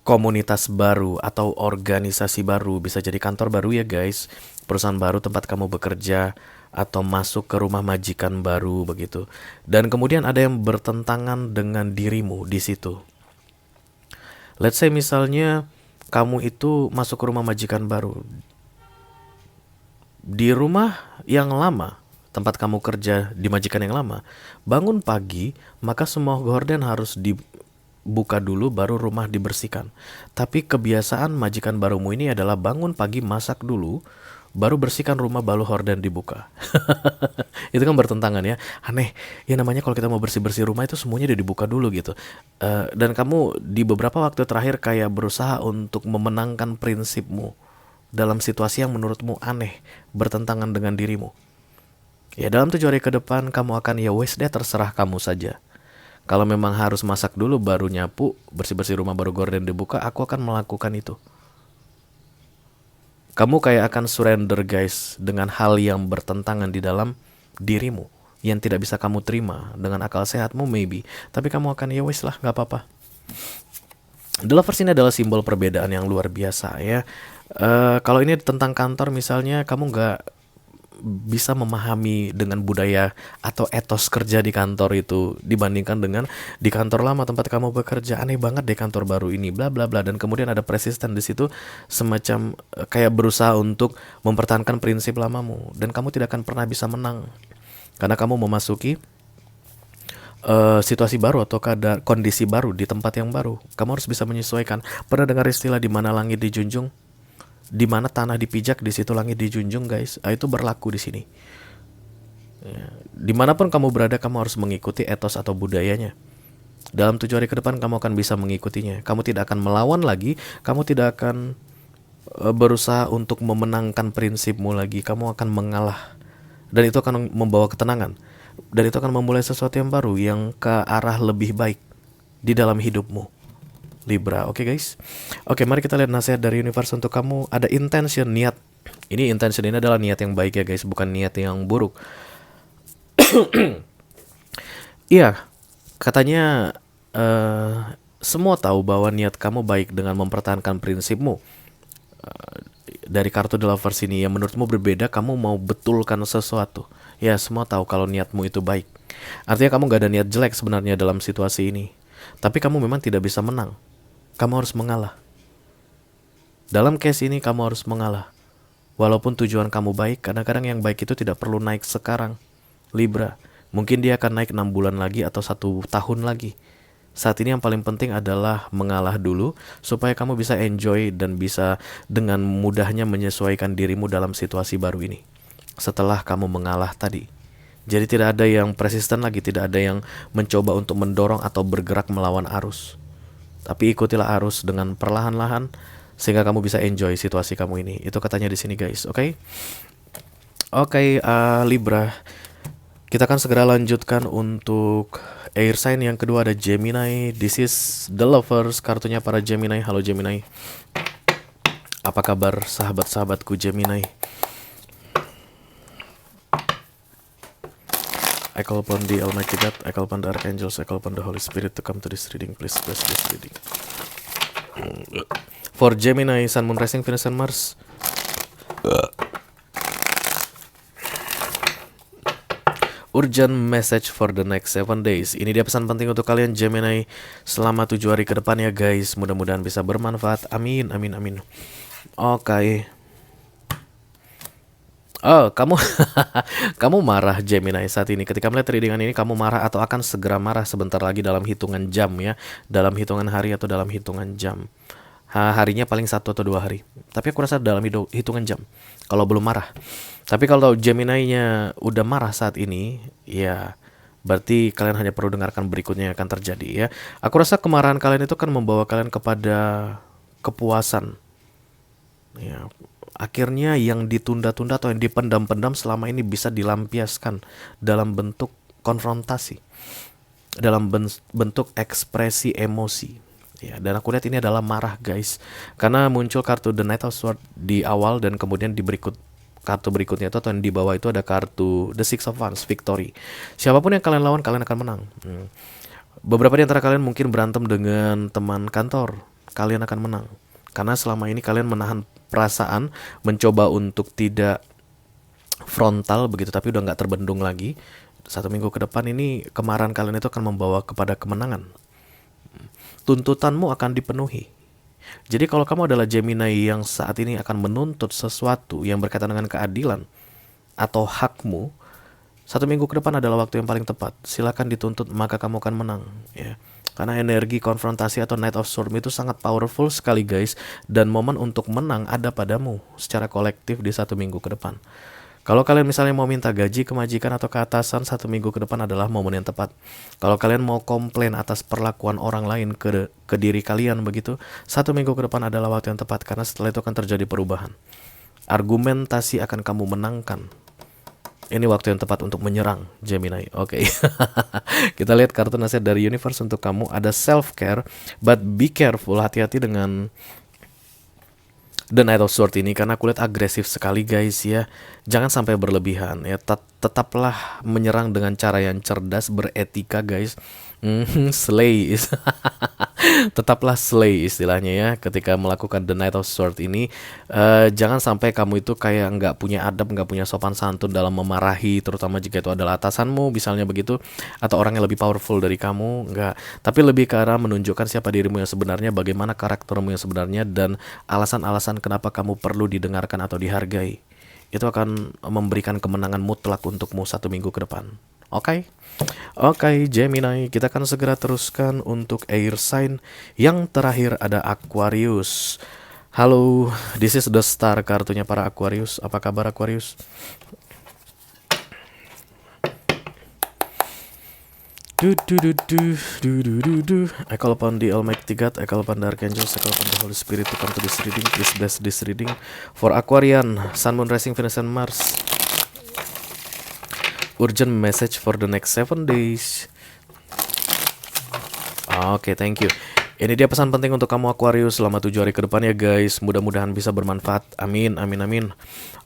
Speaker 2: komunitas baru atau organisasi baru, bisa jadi kantor baru ya guys, perusahaan baru tempat kamu bekerja, atau masuk ke rumah majikan baru begitu. Dan kemudian ada yang bertentangan dengan dirimu di situ. Let's say misalnya kamu itu masuk ke rumah majikan baru. Di rumah yang lama, tempat kamu kerja di majikan yang lama, bangun pagi, maka semua gorden harus dibuka dulu baru rumah dibersihkan. Tapi kebiasaan majikan barumu ini adalah bangun pagi, masak dulu, baru bersihkan rumah, baru horden dibuka. Itu kan bertentangan ya. Aneh. Ya namanya kalau kita mau bersih-bersih rumah itu semuanya udah dibuka dulu gitu. Dan kamu di beberapa waktu terakhir kayak berusaha untuk memenangkan prinsipmu dalam situasi yang menurutmu aneh, bertentangan dengan dirimu. Ya dalam 7 hari ke depan kamu akan ya wes deh, terserah kamu saja. Kalau memang harus masak dulu baru nyapu, bersih-bersih rumah baru gorden dibuka, aku akan melakukan itu. Kamu kayak akan surrender guys dengan hal yang bertentangan di dalam dirimu, yang tidak bisa kamu terima dengan akal sehatmu maybe. Tapi kamu akan ya wes lah, gak apa-apa. The Lovers ini adalah simbol perbedaan yang luar biasa ya. Kalau ini tentang kantor misalnya, kamu nggak bisa memahami dengan budaya atau etos kerja di kantor itu dibandingkan dengan di kantor lama tempat kamu bekerja. Aneh banget deh kantor baru ini, bla bla bla. Dan kemudian ada persisten di situ, semacam kayak berusaha untuk mempertahankan prinsip lamamu, dan kamu tidak akan pernah bisa menang karena kamu memasuki situasi baru atau kondisi baru di tempat yang baru. Kamu harus bisa menyesuaikan. Pernah dengar istilah di mana langit dijunjung, di mana tanah dipijak, di situ langit dijunjung, guys. Itu berlaku di sini. Ya, dimanapun kamu berada, kamu harus mengikuti etos atau budayanya. Dalam 7 hari ke depan kamu akan bisa mengikutinya. Kamu tidak akan melawan lagi. Kamu tidak akan berusaha untuk memenangkan prinsipmu lagi. Kamu akan mengalah. Dan itu akan membawa ketenangan. Dan itu akan memulai sesuatu yang baru, yang ke arah lebih baik di dalam hidupmu, Libra. Oke guys. Oke, mari kita lihat nasihat dari universe untuk kamu. Ada intention, niat. Ini intention ini adalah niat yang baik ya guys, bukan niat yang buruk. Iya, katanya semua tahu bahwa niat kamu baik dengan mempertahankan prinsipmu. Dari kartu The Lovers ini yang menurutmu berbeda, kamu mau betulkan sesuatu. Ya, semua tahu kalau niatmu itu baik. Artinya kamu gak ada niat jelek sebenarnya dalam situasi ini. Tapi kamu memang tidak bisa menang. Kamu harus mengalah. Dalam case ini kamu harus mengalah. Walaupun tujuan kamu baik, kadang-kadang yang baik itu tidak perlu naik sekarang, Libra. Mungkin dia akan naik 6 bulan lagi atau 1 tahun lagi. Saat ini yang paling penting adalah mengalah dulu, supaya kamu bisa enjoy dan bisa dengan mudahnya menyesuaikan dirimu dalam situasi baru ini. Setelah kamu mengalah tadi. Jadi tidak ada yang persisten lagi, tidak ada yang mencoba untuk mendorong atau bergerak melawan arus. Tapi ikutilah arus dengan perlahan-lahan sehingga kamu bisa enjoy situasi kamu ini. Itu katanya di sini guys, oke? Oke, Libra. Kita akan segera lanjutkan untuk air sign yang kedua, ada Gemini. This is The Lovers, kartunya para Gemini. Halo Gemini. Apa kabar sahabat-sahabatku Gemini? I call upon the Almighty God, I call upon the Archangels, I call upon the Holy Spirit to come to this reading. Please bless this reading. For Gemini, Sun, Moon, Rising, Venus, and Mars. Urgent message for the next 7 days. Ini dia pesan penting untuk kalian Gemini selama 7 hari ke depan ya guys. Mudah-mudahan bisa bermanfaat. Amin, amin, amin. Oke. Oh, kamu kamu marah Gemini saat ini. Ketika melihat readingan ini kamu marah atau akan segera marah sebentar lagi dalam hitungan jam ya. Dalam hitungan hari atau dalam hitungan jam. Harinya paling 1 atau 2 hari. Tapi aku rasa dalam hitungan jam kalau belum marah. Tapi kalau Gemini-nya udah marah saat ini, ya berarti kalian hanya perlu dengarkan berikutnya yang akan terjadi ya. Aku rasa kemarahan kalian itu kan membawa kalian kepada kepuasan. Ya, akhirnya yang ditunda-tunda atau yang dipendam-pendam selama ini bisa dilampiaskan dalam bentuk konfrontasi, dalam bentuk ekspresi emosi. Ya, dan aku lihat ini adalah marah guys, karena muncul kartu The Knight of Swords di awal dan kemudian di kartu berikutnya itu atau yang di bawah itu ada kartu The Six of Wands, victory. Siapapun yang kalian lawan, kalian akan menang. Beberapa di antara kalian mungkin berantem dengan teman kantor, kalian akan menang. Karena selama ini kalian menahan perasaan, mencoba untuk tidak frontal begitu, tapi udah gak terbendung lagi. 1 minggu ke depan ini kemarahan kalian itu akan membawa kepada kemenangan. tuntutanmu akan dipenuhi. Jadi kalau kamu adalah Gemini yang saat ini akan menuntut sesuatu yang berkaitan dengan keadilan atau hakmu, 1 minggu ke depan adalah waktu yang paling tepat. Silakan dituntut, maka kamu akan menang, ya. Karena energi konfrontasi atau Knight of Swords itu sangat powerful sekali guys. Dan momen untuk menang ada padamu secara kolektif di 1 minggu ke depan. Kalau kalian misalnya mau minta gaji ke majikan atau ke atasan, 1 minggu ke depan adalah momen yang tepat. Kalau kalian mau komplain atas perlakuan orang lain ke diri kalian begitu, 1 minggu ke depan adalah waktu yang tepat. Karena setelah itu akan terjadi perubahan. Argumentasi akan kamu menangkan. Ini waktu yang tepat untuk menyerang Gemini. Oke. Kita lihat kartu nasihat dari universe untuk kamu. Ada self care, but be careful, hati-hati dengan The Knight of Swords ini, karena aku lihat agresif sekali guys ya. Jangan sampai berlebihan ya. Tetaplah menyerang dengan cara yang cerdas, beretika guys. Slay. Tetaplah slay istilahnya ya. Ketika melakukan The Knight of Swords ini, jangan sampai kamu itu kayak nggak punya adab, nggak punya sopan santun dalam memarahi, terutama jika itu adalah atasanmu misalnya begitu, atau orang yang lebih powerful dari kamu. Nggak, tapi lebih ke arah menunjukkan siapa dirimu yang sebenarnya, bagaimana karaktermu yang sebenarnya, dan alasan-alasan kenapa kamu perlu didengarkan atau dihargai. Itu akan memberikan kemenangan mutlak untukmu 1 minggu ke depan. Oke, Gemini, kita akan segera teruskan untuk air sign. Yang terakhir ada Aquarius. Halo, this is the star kartunya para Aquarius. Apa kabar Aquarius? I call upon the Almighty God, I call upon the Archangels, I call upon the Holy Spirit to come to this reading. Please bless this reading for Aquarian, Sun, Moon, Rising, Venus, and Mars. Urgent message for the next 7 days. Oke, thank you. Ini dia pesan penting untuk kamu Aquarius selama 7 hari ke depan ya guys. Mudah-mudahan bisa bermanfaat. Amin, amin, amin.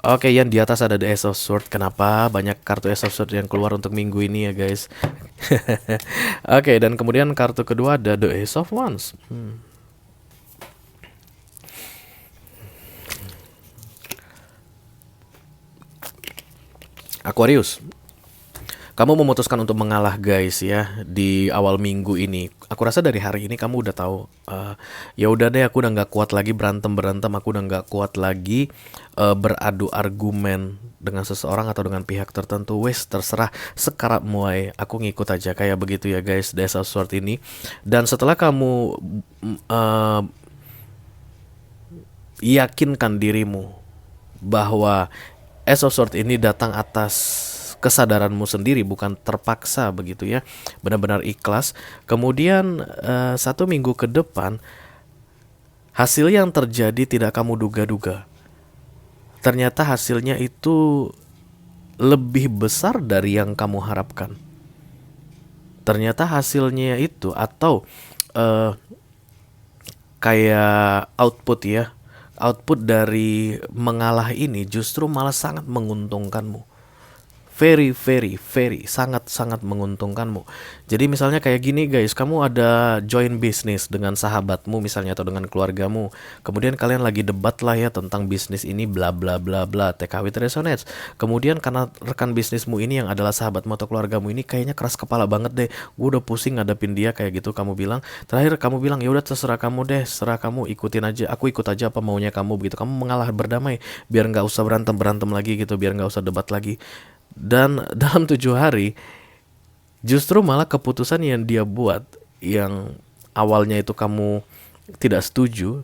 Speaker 2: Oke, yang di atas ada The Ace of Swords. Kenapa banyak kartu Ace of Swords yang keluar untuk minggu ini ya guys? Oke, dan kemudian kartu kedua ada The Ace of Wands. Aquarius, kamu memutuskan untuk mengalah guys ya di awal minggu ini. Aku rasa dari hari ini kamu udah tahu, ya udah deh, aku udah nggak kuat lagi berantem. Aku udah nggak kuat lagi beradu argumen dengan seseorang atau dengan pihak tertentu. Wes, terserah, sekarang mulai aku ngikut aja, kayak begitu ya guys, The Ace of Swords ini. Dan setelah kamu yakinkan dirimu bahwa Ace of Swords ini datang atas kesadaranmu sendiri, bukan terpaksa begitu ya, benar-benar ikhlas. Kemudian 1 minggu ke depan, hasil yang terjadi tidak kamu duga-duga. Ternyata hasilnya itu lebih besar dari yang kamu harapkan. Ternyata hasilnya itu, atau kayak output dari mengalah ini justru malah sangat menguntungkanmu. Very sangat menguntungkanmu. Jadi misalnya kayak gini guys, kamu ada join bisnis dengan sahabatmu misalnya, atau dengan keluargamu. Kemudian kalian lagi debat lah ya tentang bisnis ini, bla bla bla bla, take how it resonates. Kemudian karena rekan bisnismu ini yang adalah sahabatmu atau keluargamu ini kayaknya keras kepala banget deh, gue udah pusing ngadepin dia kayak gitu, kamu bilang, terakhir kamu bilang ya udah terserah kamu deh, serah kamu, ikutin aja, aku ikut aja apa maunya kamu begitu. Kamu mengalah berdamai biar nggak usah berantem lagi gitu, biar nggak usah debat lagi. Dan dalam 7 hari justru malah keputusan yang dia buat, yang awalnya itu kamu tidak setuju,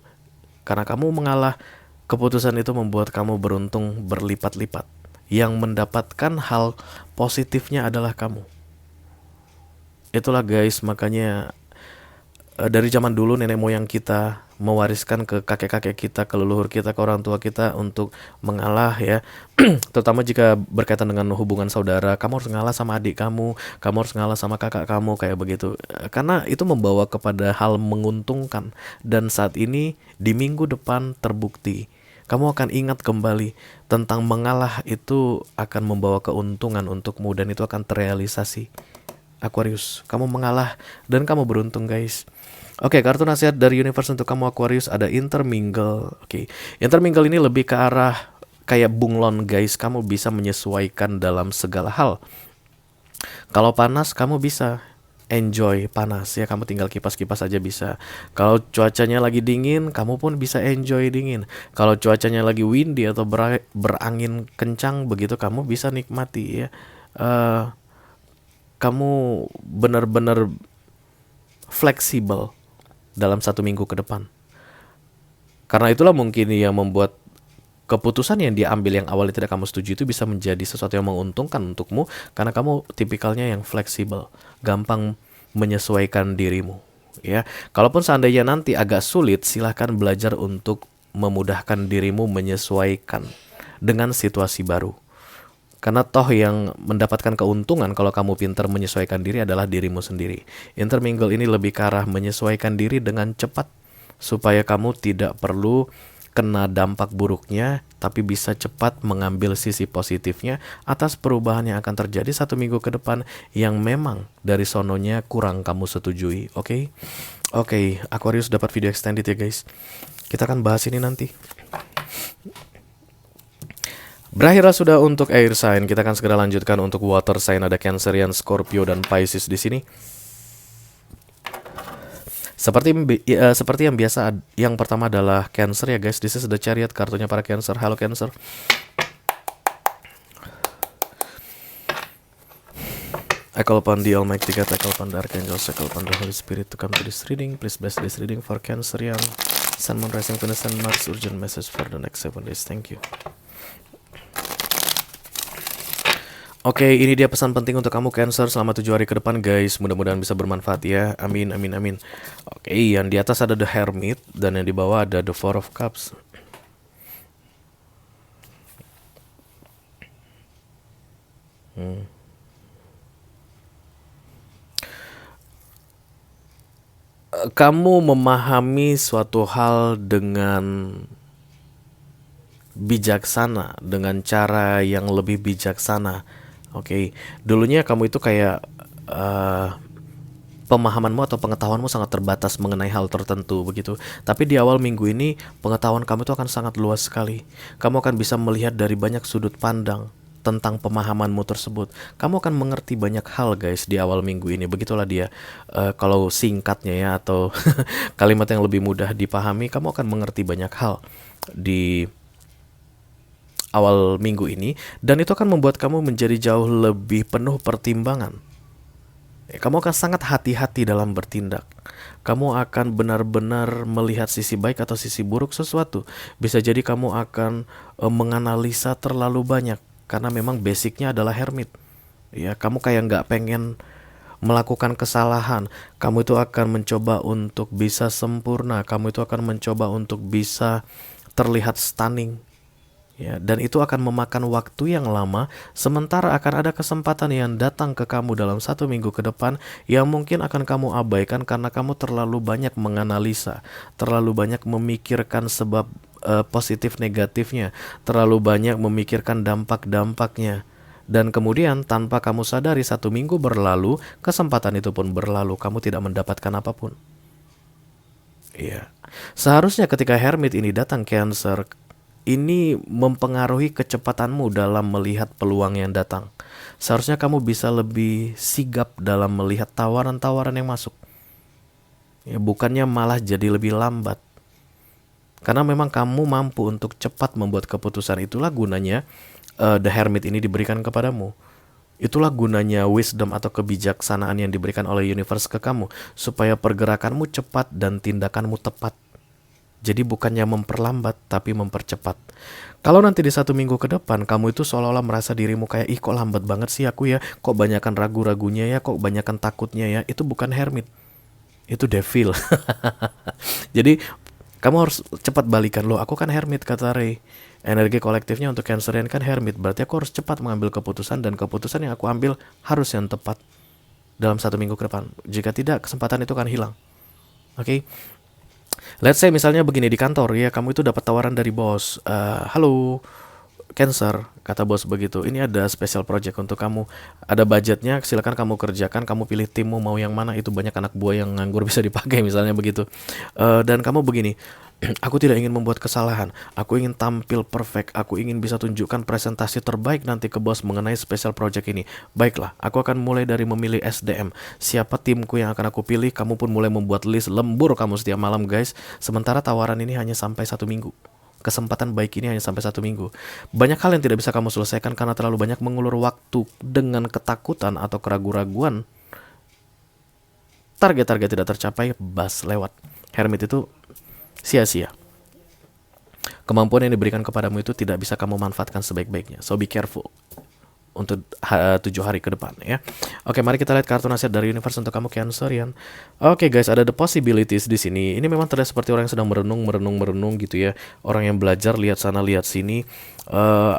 Speaker 2: karena kamu mengalah, keputusan itu membuat kamu beruntung berlipat-lipat. Yang mendapatkan hal positifnya adalah kamu. Itulah guys, makanya dari zaman dulu nenek moyang kita mewariskan ke kakek-kakek kita, ke leluhur kita, ke orang tua kita untuk mengalah ya. Terutama jika berkaitan dengan hubungan saudara, kamu harus ngalah sama adik kamu harus ngalah sama kakak kamu, kayak begitu. Karena itu membawa kepada hal menguntungkan. Dan saat ini di minggu depan terbukti, kamu akan ingat kembali tentang mengalah itu akan membawa keuntungan untukmu, dan itu akan terrealisasi. Aquarius, kamu mengalah dan kamu beruntung guys. Oke, kartu nasihat dari universe untuk kamu Aquarius ada intermingle. Oke, intermingle ini lebih ke arah kayak bunglon guys. Kamu bisa menyesuaikan dalam segala hal. Kalau panas kamu bisa enjoy panas ya, kamu tinggal kipas-kipas aja bisa. Kalau cuacanya lagi dingin, kamu pun bisa enjoy dingin. Kalau cuacanya lagi windy atau berangin kencang begitu, kamu bisa nikmati ya. Kamu benar-benar fleksibel dalam 1 minggu ke depan. Karena itulah mungkin yang membuat keputusan yang diambil yang awalnya tidak kamu setuju itu bisa menjadi sesuatu yang menguntungkan untukmu, karena kamu tipikalnya yang fleksibel, gampang menyesuaikan dirimu. Ya, kalaupun seandainya nanti agak sulit, silahkan belajar untuk memudahkan dirimu menyesuaikan dengan situasi baru. Karena toh yang mendapatkan keuntungan kalau kamu pintar menyesuaikan diri adalah dirimu sendiri. Intermingle ini lebih ke arah menyesuaikan diri dengan cepat, supaya kamu tidak perlu kena dampak buruknya, tapi bisa cepat mengambil sisi positifnya atas perubahan yang akan terjadi 1 minggu ke depan yang memang dari sononya kurang kamu setujui. Oke, Aquarius dapat video extended ya guys. Kita akan bahas ini nanti. Berakhirlah sudah untuk air sign. Kita akan segera lanjutkan untuk water sign. Ada Cancerian, Scorpio, dan Pisces di sini. Seperti yang biasa, yang pertama adalah Cancer ya guys. This is the Chariot, kartunya para Cancer. Halo Cancer. I call upon the Almighty God, I call upon the Archangels, I call upon the Holy Spirit to come to this reading. Please bless this reading for Cancerian, Sun, Moon, Rising, Venus, and Mars. Urgent message for the next 7 days. Thank you. Oke, ini dia pesan penting untuk kamu Cancer selama 7 hari ke depan guys. Mudah-mudahan bisa bermanfaat ya. Amin, amin, amin. Oke, yang di atas ada The Hermit dan yang di bawah ada The Four of Cups. Kamu memahami suatu hal dengan bijaksana, dengan cara yang lebih bijaksana. Oke, dulunya kamu itu kayak pemahamanmu atau pengetahuanmu sangat terbatas mengenai hal tertentu begitu. Tapi di awal minggu ini pengetahuan kamu itu akan sangat luas sekali. Kamu akan bisa melihat dari banyak sudut pandang tentang pemahamanmu tersebut. Kamu akan mengerti banyak hal guys di awal minggu ini. Begitulah dia. Kalau singkatnya ya, atau kalimat yang lebih mudah dipahami, kamu akan mengerti banyak hal di awal minggu ini, dan itu akan membuat kamu menjadi jauh lebih penuh pertimbangan. Kamu akan sangat hati-hati dalam bertindak. Kamu akan benar-benar melihat sisi baik atau sisi buruk sesuatu. Bisa jadi kamu akan menganalisa terlalu banyak, karena memang basicnya adalah hermit. Ya, kamu kayak nggak pengen melakukan kesalahan. Kamu itu akan mencoba untuk bisa sempurna. Kamu itu akan mencoba untuk bisa terlihat stunning. Ya, dan itu akan memakan waktu yang lama, sementara akan ada kesempatan yang datang ke kamu dalam 1 minggu ke depan yang mungkin akan kamu abaikan karena kamu terlalu banyak menganalisa, terlalu banyak memikirkan sebab positif negatifnya, terlalu banyak memikirkan dampak-dampaknya. Dan kemudian tanpa kamu sadari 1 minggu berlalu, kesempatan itu pun berlalu, kamu tidak mendapatkan apapun. Iya. Seharusnya ketika Hermit ini datang Cancer, ini mempengaruhi kecepatanmu dalam melihat peluang yang datang. Seharusnya kamu bisa lebih sigap dalam melihat tawaran-tawaran yang masuk. Ya, bukannya malah jadi lebih lambat. Karena memang kamu mampu untuk cepat membuat keputusan. Itulah gunanya The Hermit ini diberikan kepadamu. Itulah gunanya wisdom atau kebijaksanaan yang diberikan oleh universe ke kamu, supaya pergerakanmu cepat dan tindakanmu tepat. Jadi bukannya memperlambat, tapi mempercepat. Kalau nanti di 1 minggu ke depan, kamu itu seolah-olah merasa dirimu kayak, ih kok lambat banget sih aku ya, kok banyakan ragu-ragunya ya, kok banyakan takutnya ya. Itu bukan Hermit, itu Devil. Jadi kamu harus cepat balikan. Loh, aku kan Hermit, kata Ray. Energi kolektifnya untuk Cancerian kan Hermit. Berarti aku harus cepat mengambil keputusan, dan keputusan yang aku ambil harus yang tepat dalam 1 minggu ke depan. Jika tidak, kesempatan itu akan hilang. Oke? Let's say misalnya begini, di kantor ya, kamu itu dapat tawaran dari bos. Halo, Cancer, kata bos begitu. Ini ada special project untuk kamu. Ada budgetnya, silakan kamu kerjakan. Kamu pilih timmu mau yang mana. Itu banyak anak buah yang nganggur bisa dipakai misalnya begitu. Dan kamu begini, aku tidak ingin membuat kesalahan. Aku ingin tampil perfect. Aku ingin bisa tunjukkan presentasi terbaik nanti ke bos mengenai special project ini. Baiklah, aku akan mulai dari memilih SDM. Siapa timku yang akan aku pilih? Kamu pun mulai membuat list, lembur kamu setiap malam guys. Sementara tawaran ini hanya sampai 1 minggu. Kesempatan baik ini hanya sampai 1 minggu. Banyak hal yang tidak bisa kamu selesaikan karena terlalu banyak mengulur waktu dengan ketakutan atau keraguan-raguan. Target-target tidak tercapai, bas lewat. Hermit itu sia-sia. Kemampuan yang diberikan kepadamu itu tidak bisa kamu manfaatkan sebaik-baiknya. So be careful untuk 7 hari ke depan ya. Oke, mari kita lihat kartu nasihat dari universe untuk kamu Cancerian. Oke guys, ada the possibilities di sini. Ini memang terlihat seperti orang yang sedang merenung gitu ya. Orang yang belajar lihat sana lihat sini.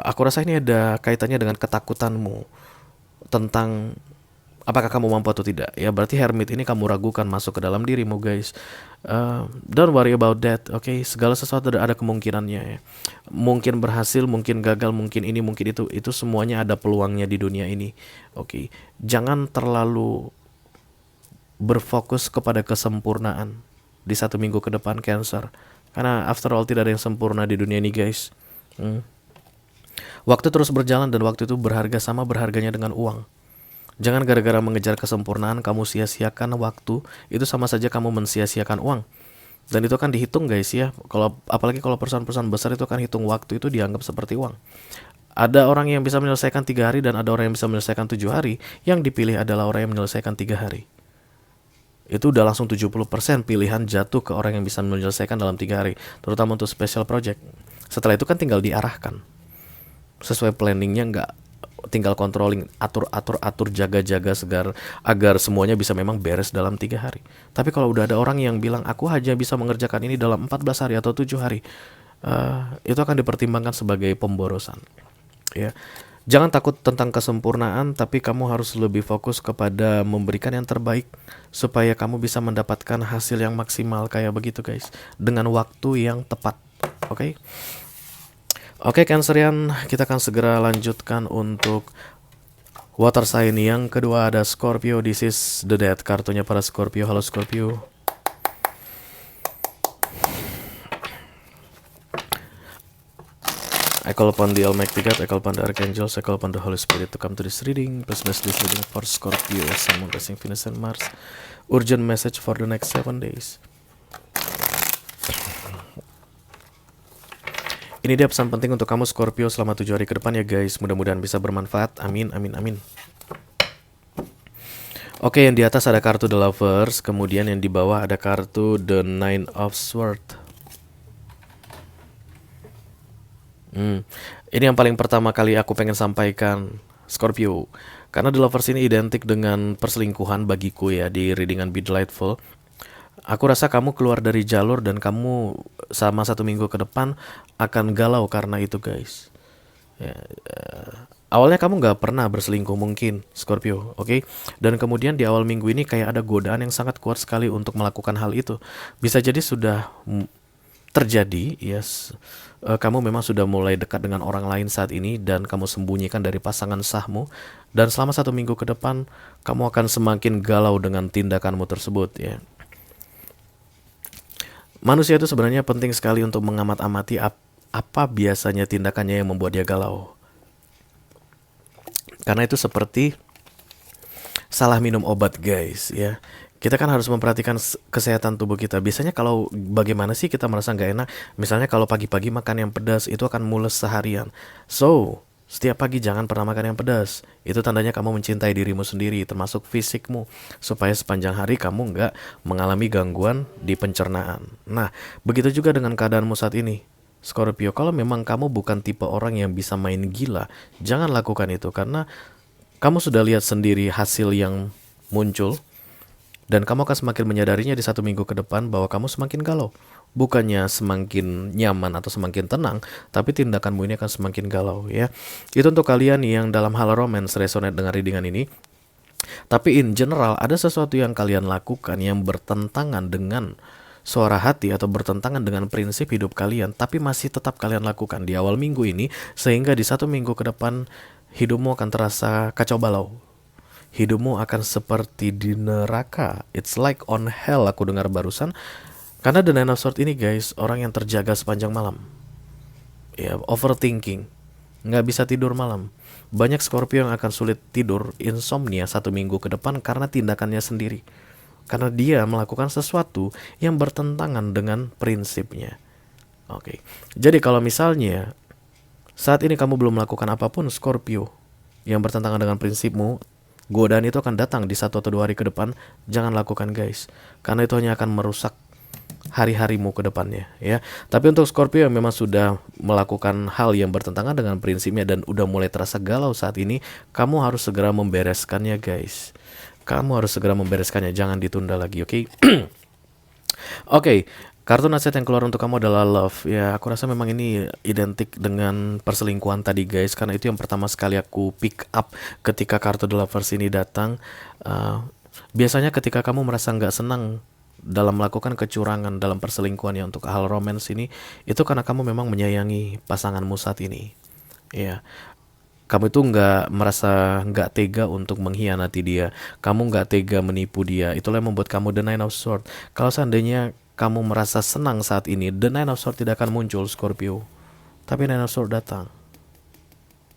Speaker 2: Aku rasa ini ada kaitannya dengan ketakutanmu tentang apakah kamu mampu atau tidak ya. Berarti Hermit ini kamu ragukan masuk ke dalam dirimu guys. Don't worry about that. Oke, segala sesuatu ada kemungkinannya ya. Mungkin berhasil, mungkin gagal, mungkin ini, mungkin itu. Itu semuanya ada peluangnya di dunia ini. Oke, jangan terlalu berfokus kepada kesempurnaan di 1 minggu ke depan Cancer. Karena after all tidak ada yang sempurna di dunia ini guys. Waktu terus berjalan dan waktu itu berharga sama berharganya dengan uang. Jangan gara-gara mengejar kesempurnaan kamu sia-siakan waktu. Itu sama saja kamu mensia-siakan uang. Dan itu kan dihitung guys ya. Apalagi kalau perusahaan-perusahaan besar itu kan hitung waktu itu dianggap seperti uang. Ada orang yang bisa menyelesaikan 3 hari dan ada orang yang bisa menyelesaikan 7 hari. Yang dipilih adalah orang yang menyelesaikan 3 hari. Itu udah langsung 70% pilihan jatuh ke orang yang bisa menyelesaikan dalam 3 hari. Terutama untuk special project. Setelah itu kan tinggal diarahkan sesuai planningnya, nggak tinggal controlling, atur, jaga-jaga agar semuanya bisa memang beres dalam 3 hari. Tapi kalau udah ada orang yang bilang aku hanya bisa mengerjakan ini dalam 14 hari atau 7 hari, itu akan dipertimbangkan sebagai pemborosan. Ya, jangan takut tentang kesempurnaan, tapi kamu harus lebih fokus kepada memberikan yang terbaik supaya kamu bisa mendapatkan hasil yang maksimal kayak begitu guys, dengan waktu yang tepat. Oke? Oke Cancerian, kita akan segera lanjutkan untuk water sign yang kedua. Ada Scorpio, this is the death. Kartunya para Scorpio. Halo Scorpio. I call upon the Almighty God, I call upon the Archangels, I call upon the Holy Spirit to come to this reading. Please bless this reading for Scorpio, Sun, Moon, Rising, Venus, and Mars. Urgent message for the next 7 days. Ini dia pesan penting untuk kamu Scorpio selama 7 hari ke depan ya guys. Mudah-mudahan bisa bermanfaat. Amin, amin, amin. Oke, yang di atas ada kartu The Lovers. Kemudian yang di bawah ada kartu The Nine of Swords. Ini yang paling pertama kali aku pengen sampaikan Scorpio. Karena The Lovers ini identik dengan perselingkuhan bagiku ya di readingan Be Delightful. Aku rasa kamu keluar dari jalur dan kamu selama 1 minggu ke depan akan galau karena itu guys. Ya, awalnya kamu gak pernah berselingkuh mungkin Scorpio, oke? Dan kemudian di awal minggu ini kayak ada godaan yang sangat kuat sekali untuk melakukan hal itu. Bisa jadi sudah terjadi, yes. Kamu memang sudah mulai dekat dengan orang lain saat ini dan kamu sembunyikan dari pasangan sahmu. Dan selama 1 minggu ke depan kamu akan semakin galau dengan tindakanmu tersebut ya. Manusia itu sebenarnya penting sekali untuk mengamat-amati apa biasanya tindakannya yang membuat dia galau. Karena itu seperti salah minum obat guys ya. Kita kan harus memperhatikan kesehatan tubuh kita. Biasanya kalau bagaimana sih kita merasa nggak enak? Misalnya kalau pagi-pagi makan yang pedas itu akan mules seharian. So, setiap pagi jangan pernah makan yang pedas. Itu tandanya kamu mencintai dirimu sendiri, termasuk fisikmu. Supaya sepanjang hari kamu nggak mengalami gangguan di pencernaan. Nah, begitu juga dengan keadaanmu saat ini. Scorpio, kalau memang kamu bukan tipe orang yang bisa main gila, jangan lakukan itu. Karena kamu sudah lihat sendiri hasil yang muncul. Dan kamu akan semakin menyadarinya di 1 minggu ke depan bahwa kamu semakin galau. Bukannya semakin nyaman atau semakin tenang, tapi tindakanmu ini akan semakin galau ya. Itu untuk kalian yang dalam hal romance resonate dengan readingan ini. Tapi in general ada sesuatu yang kalian lakukan yang bertentangan dengan suara hati atau bertentangan dengan prinsip hidup kalian, tapi masih tetap kalian lakukan di awal minggu ini, sehingga di 1 minggu ke depan hidupmu akan terasa kacau balau. Hidupmu akan seperti di neraka. It's like on hell, aku dengar barusan. Karena The Nine of Swords ini guys, orang yang terjaga sepanjang malam. Ya, overthinking, nggak bisa tidur malam. Banyak Scorpio yang akan sulit tidur, insomnia 1 minggu ke depan karena tindakannya sendiri. Karena dia melakukan sesuatu yang bertentangan dengan prinsipnya. Oke. Jadi kalau misalnya saat ini kamu belum melakukan apapun Scorpio yang bertentangan dengan prinsipmu, godaan itu akan datang di 1 atau 2 hari ke depan. Jangan lakukan guys, karena itu hanya akan merusak hari-harimu ke depannya ya. Tapi untuk Scorpio yang memang sudah melakukan hal yang bertentangan dengan prinsipnya dan udah mulai terasa galau saat ini, kamu harus segera membereskannya guys. Kamu harus segera membereskannya, jangan ditunda lagi, oke? Oke, kartu nasihat yang keluar untuk kamu adalah love. Ya, aku rasa memang ini identik dengan perselingkuhan tadi guys, karena itu yang pertama sekali aku pick up ketika kartu The Lovers ini datang. Biasanya ketika kamu merasa nggak senang dalam melakukan kecurangan dalam perselingkuhan ya untuk hal romance ini, itu karena kamu memang menyayangi pasanganmu saat ini. Ya, kamu itu merasa nggak tega untuk mengkhianati dia, kamu nggak tega menipu dia. Itulah yang membuat kamu The Nine of Swords. Kalau seandainya kamu merasa senang saat ini, The Nine of Swords tidak akan muncul Scorpio, tapi Nine of Swords datang.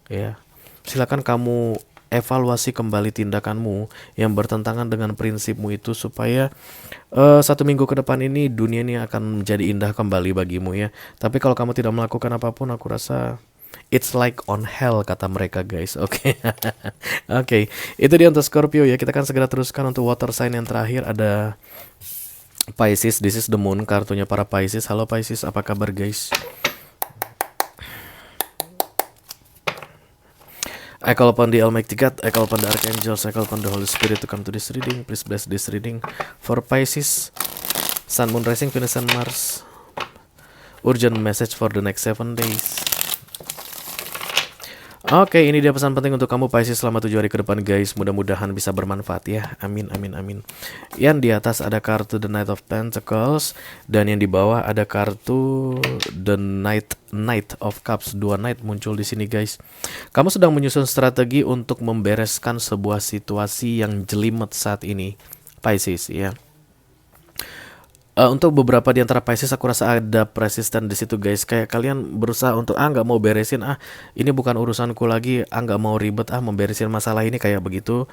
Speaker 2: Ya, silakan kamu evaluasi kembali tindakanmu yang bertentangan dengan prinsipmu itu, supaya 1 minggu ke depan ini dunia ini akan menjadi indah kembali bagimu ya. Tapi kalau kamu tidak melakukan apapun, aku rasa it's like on hell kata mereka guys. Oke. Oke, itu dia untuk Scorpio ya. Kita akan segera teruskan untuk water sign yang terakhir, ada Pisces. This is the moon, kartunya para Pisces. Halo Pisces, apa kabar guys? I call upon the Almighty God, I call upon the Archangels, I call upon the Holy Spirit to come to this reading. Please bless this reading for Pisces, Sun, Moon, Rising, Venus, and Mars. Urgent message for the next 7 days. Oke, ini dia pesan penting untuk kamu Pisces selama 7 hari ke depan guys. Mudah-mudahan bisa bermanfaat ya. Amin, amin, amin. Yang di atas ada kartu The Knight of Pentacles, dan yang di bawah ada kartu The Knight of Cups. 2 Knight muncul di sini guys. Kamu sedang menyusun strategi untuk membereskan sebuah situasi yang jelimet saat ini Pisces ya. Untuk beberapa di antara Pisces aku rasa ada persisten di situ guys. Kayak kalian berusaha untuk nggak mau beresin, ini bukan urusanku lagi, nggak mau ribet, memberesin masalah ini kayak begitu.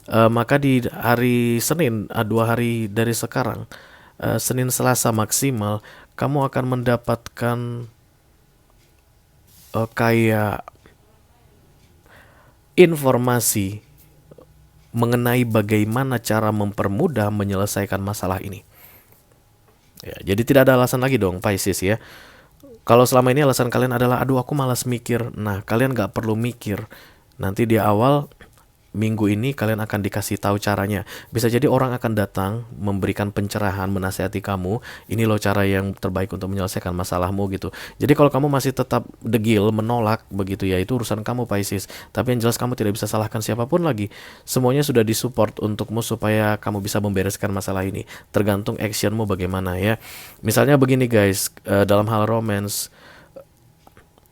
Speaker 2: Maka di hari Senin, 2 hari dari sekarang, Senin Selasa maksimal, kamu akan mendapatkan kayak informasi mengenai bagaimana cara mempermudah menyelesaikan masalah ini. Ya, jadi tidak ada alasan lagi dong Pisces ya. Kalau selama ini alasan kalian adalah aduh aku malas mikir, nah kalian gak perlu mikir. Nanti di awal minggu ini kalian akan dikasih tahu caranya. Bisa jadi orang akan datang memberikan pencerahan, menasihati kamu, ini loh cara yang terbaik untuk menyelesaikan masalahmu gitu. Jadi kalau kamu masih tetap degil, menolak begitu ya, itu urusan kamu Pisces. Tapi yang jelas kamu tidak bisa salahkan siapapun lagi. Semuanya sudah disupport untukmu supaya kamu bisa membereskan masalah ini. Tergantung actionmu bagaimana ya. Misalnya begini guys, dalam hal romance,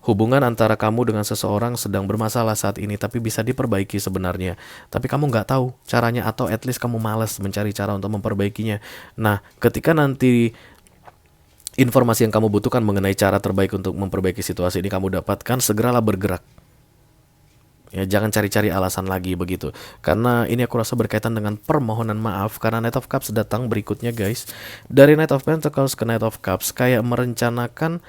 Speaker 2: hubungan antara kamu dengan seseorang sedang bermasalah saat ini, tapi bisa diperbaiki sebenarnya. Tapi kamu nggak tahu caranya, atau at least kamu malas mencari cara untuk memperbaikinya. Nah, ketika nanti informasi yang kamu butuhkan mengenai cara terbaik untuk memperbaiki situasi ini kamu dapatkan, segeralah bergerak. Ya, jangan cari-cari alasan lagi begitu. Karena ini aku rasa berkaitan dengan permohonan maaf, karena Knight of Cups datang berikutnya guys. Dari Knight of Pentacles ke Knight of Cups, kayak merencanakan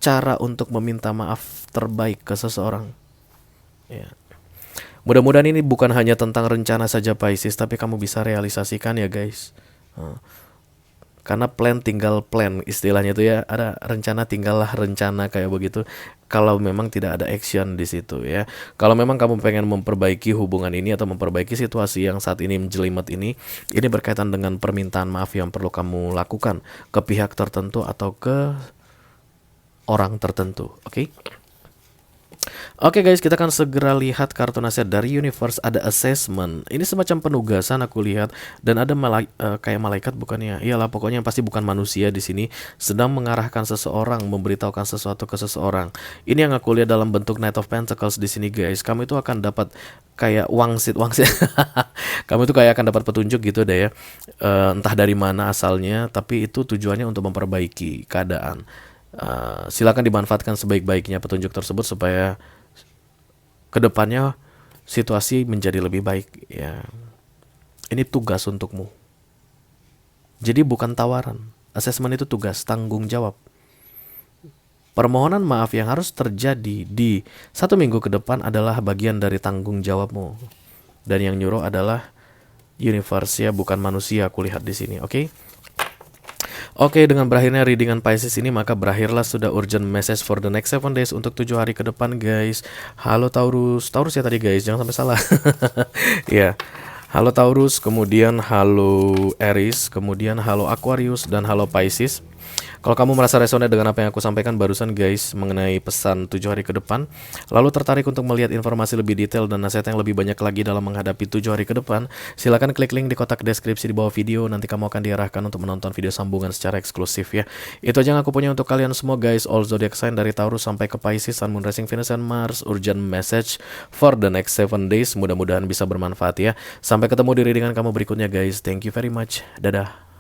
Speaker 2: cara untuk meminta maaf terbaik ke seseorang ya. Mudah-mudahan ini bukan hanya tentang rencana saja Pisces, tapi kamu bisa realisasikan ya guys. Karena plan tinggal plan, istilahnya itu ya, ada rencana tinggallah rencana kayak begitu. Kalau memang tidak ada action di situ ya. Kalau memang kamu pengen memperbaiki hubungan ini atau memperbaiki situasi yang saat ini menjelimet ini berkaitan dengan permintaan maaf yang perlu kamu lakukan ke pihak tertentu atau ke orang tertentu, oke? Oke guys, kita akan segera lihat kartu nasihat dari universe. Ada assessment. Ini semacam penugasan aku lihat, dan ada kayak malaikat bukannya? Iyalah, pokoknya pasti bukan manusia di sini sedang mengarahkan seseorang, memberitahukan sesuatu ke seseorang. Ini yang aku lihat dalam bentuk Knight of Pentacles di sini guys. Kamu itu akan dapat kayak wangsit. Kamu itu kayak akan dapat petunjuk gitu deh ya. Entah dari mana asalnya, tapi itu tujuannya untuk memperbaiki keadaan. Silakan dimanfaatkan sebaik-baiknya petunjuk tersebut supaya kedepannya situasi menjadi lebih baik ya. Ini tugas untukmu. Jadi bukan tawaran. Asesmen itu tugas, tanggung jawab. Permohonan maaf yang harus terjadi di 1 minggu ke depan adalah bagian dari tanggung jawabmu. Dan yang nyuruh adalah universe ya, bukan manusia. Aku lihat di sini, oke? Oke, dengan berakhirnya readingan Pisces ini, maka berakhirlah sudah urgent message for the next 7 days untuk 7 hari ke depan guys. Halo Taurus ya tadi guys, jangan sampai salah. Ya, halo Taurus, kemudian halo Aries, kemudian halo Aquarius, dan halo Pisces. Kalau kamu merasa resonate dengan apa yang aku sampaikan barusan guys mengenai pesan 7 hari ke depan, lalu tertarik untuk melihat informasi lebih detail dan nasihat yang lebih banyak lagi dalam menghadapi 7 hari ke depan, silakan klik link di kotak deskripsi di bawah video. Nanti kamu akan diarahkan untuk menonton video sambungan secara eksklusif ya. Itu aja yang aku punya untuk kalian semua guys. All zodiac sign dari Taurus sampai ke Pisces, Sun, Moon, Rising, Venus, and Mars. Urgent message for the next 7 days. Mudah-mudahan bisa bermanfaat ya. Sampai ketemu di readingan kamu berikutnya guys. Thank you very much. Dadah.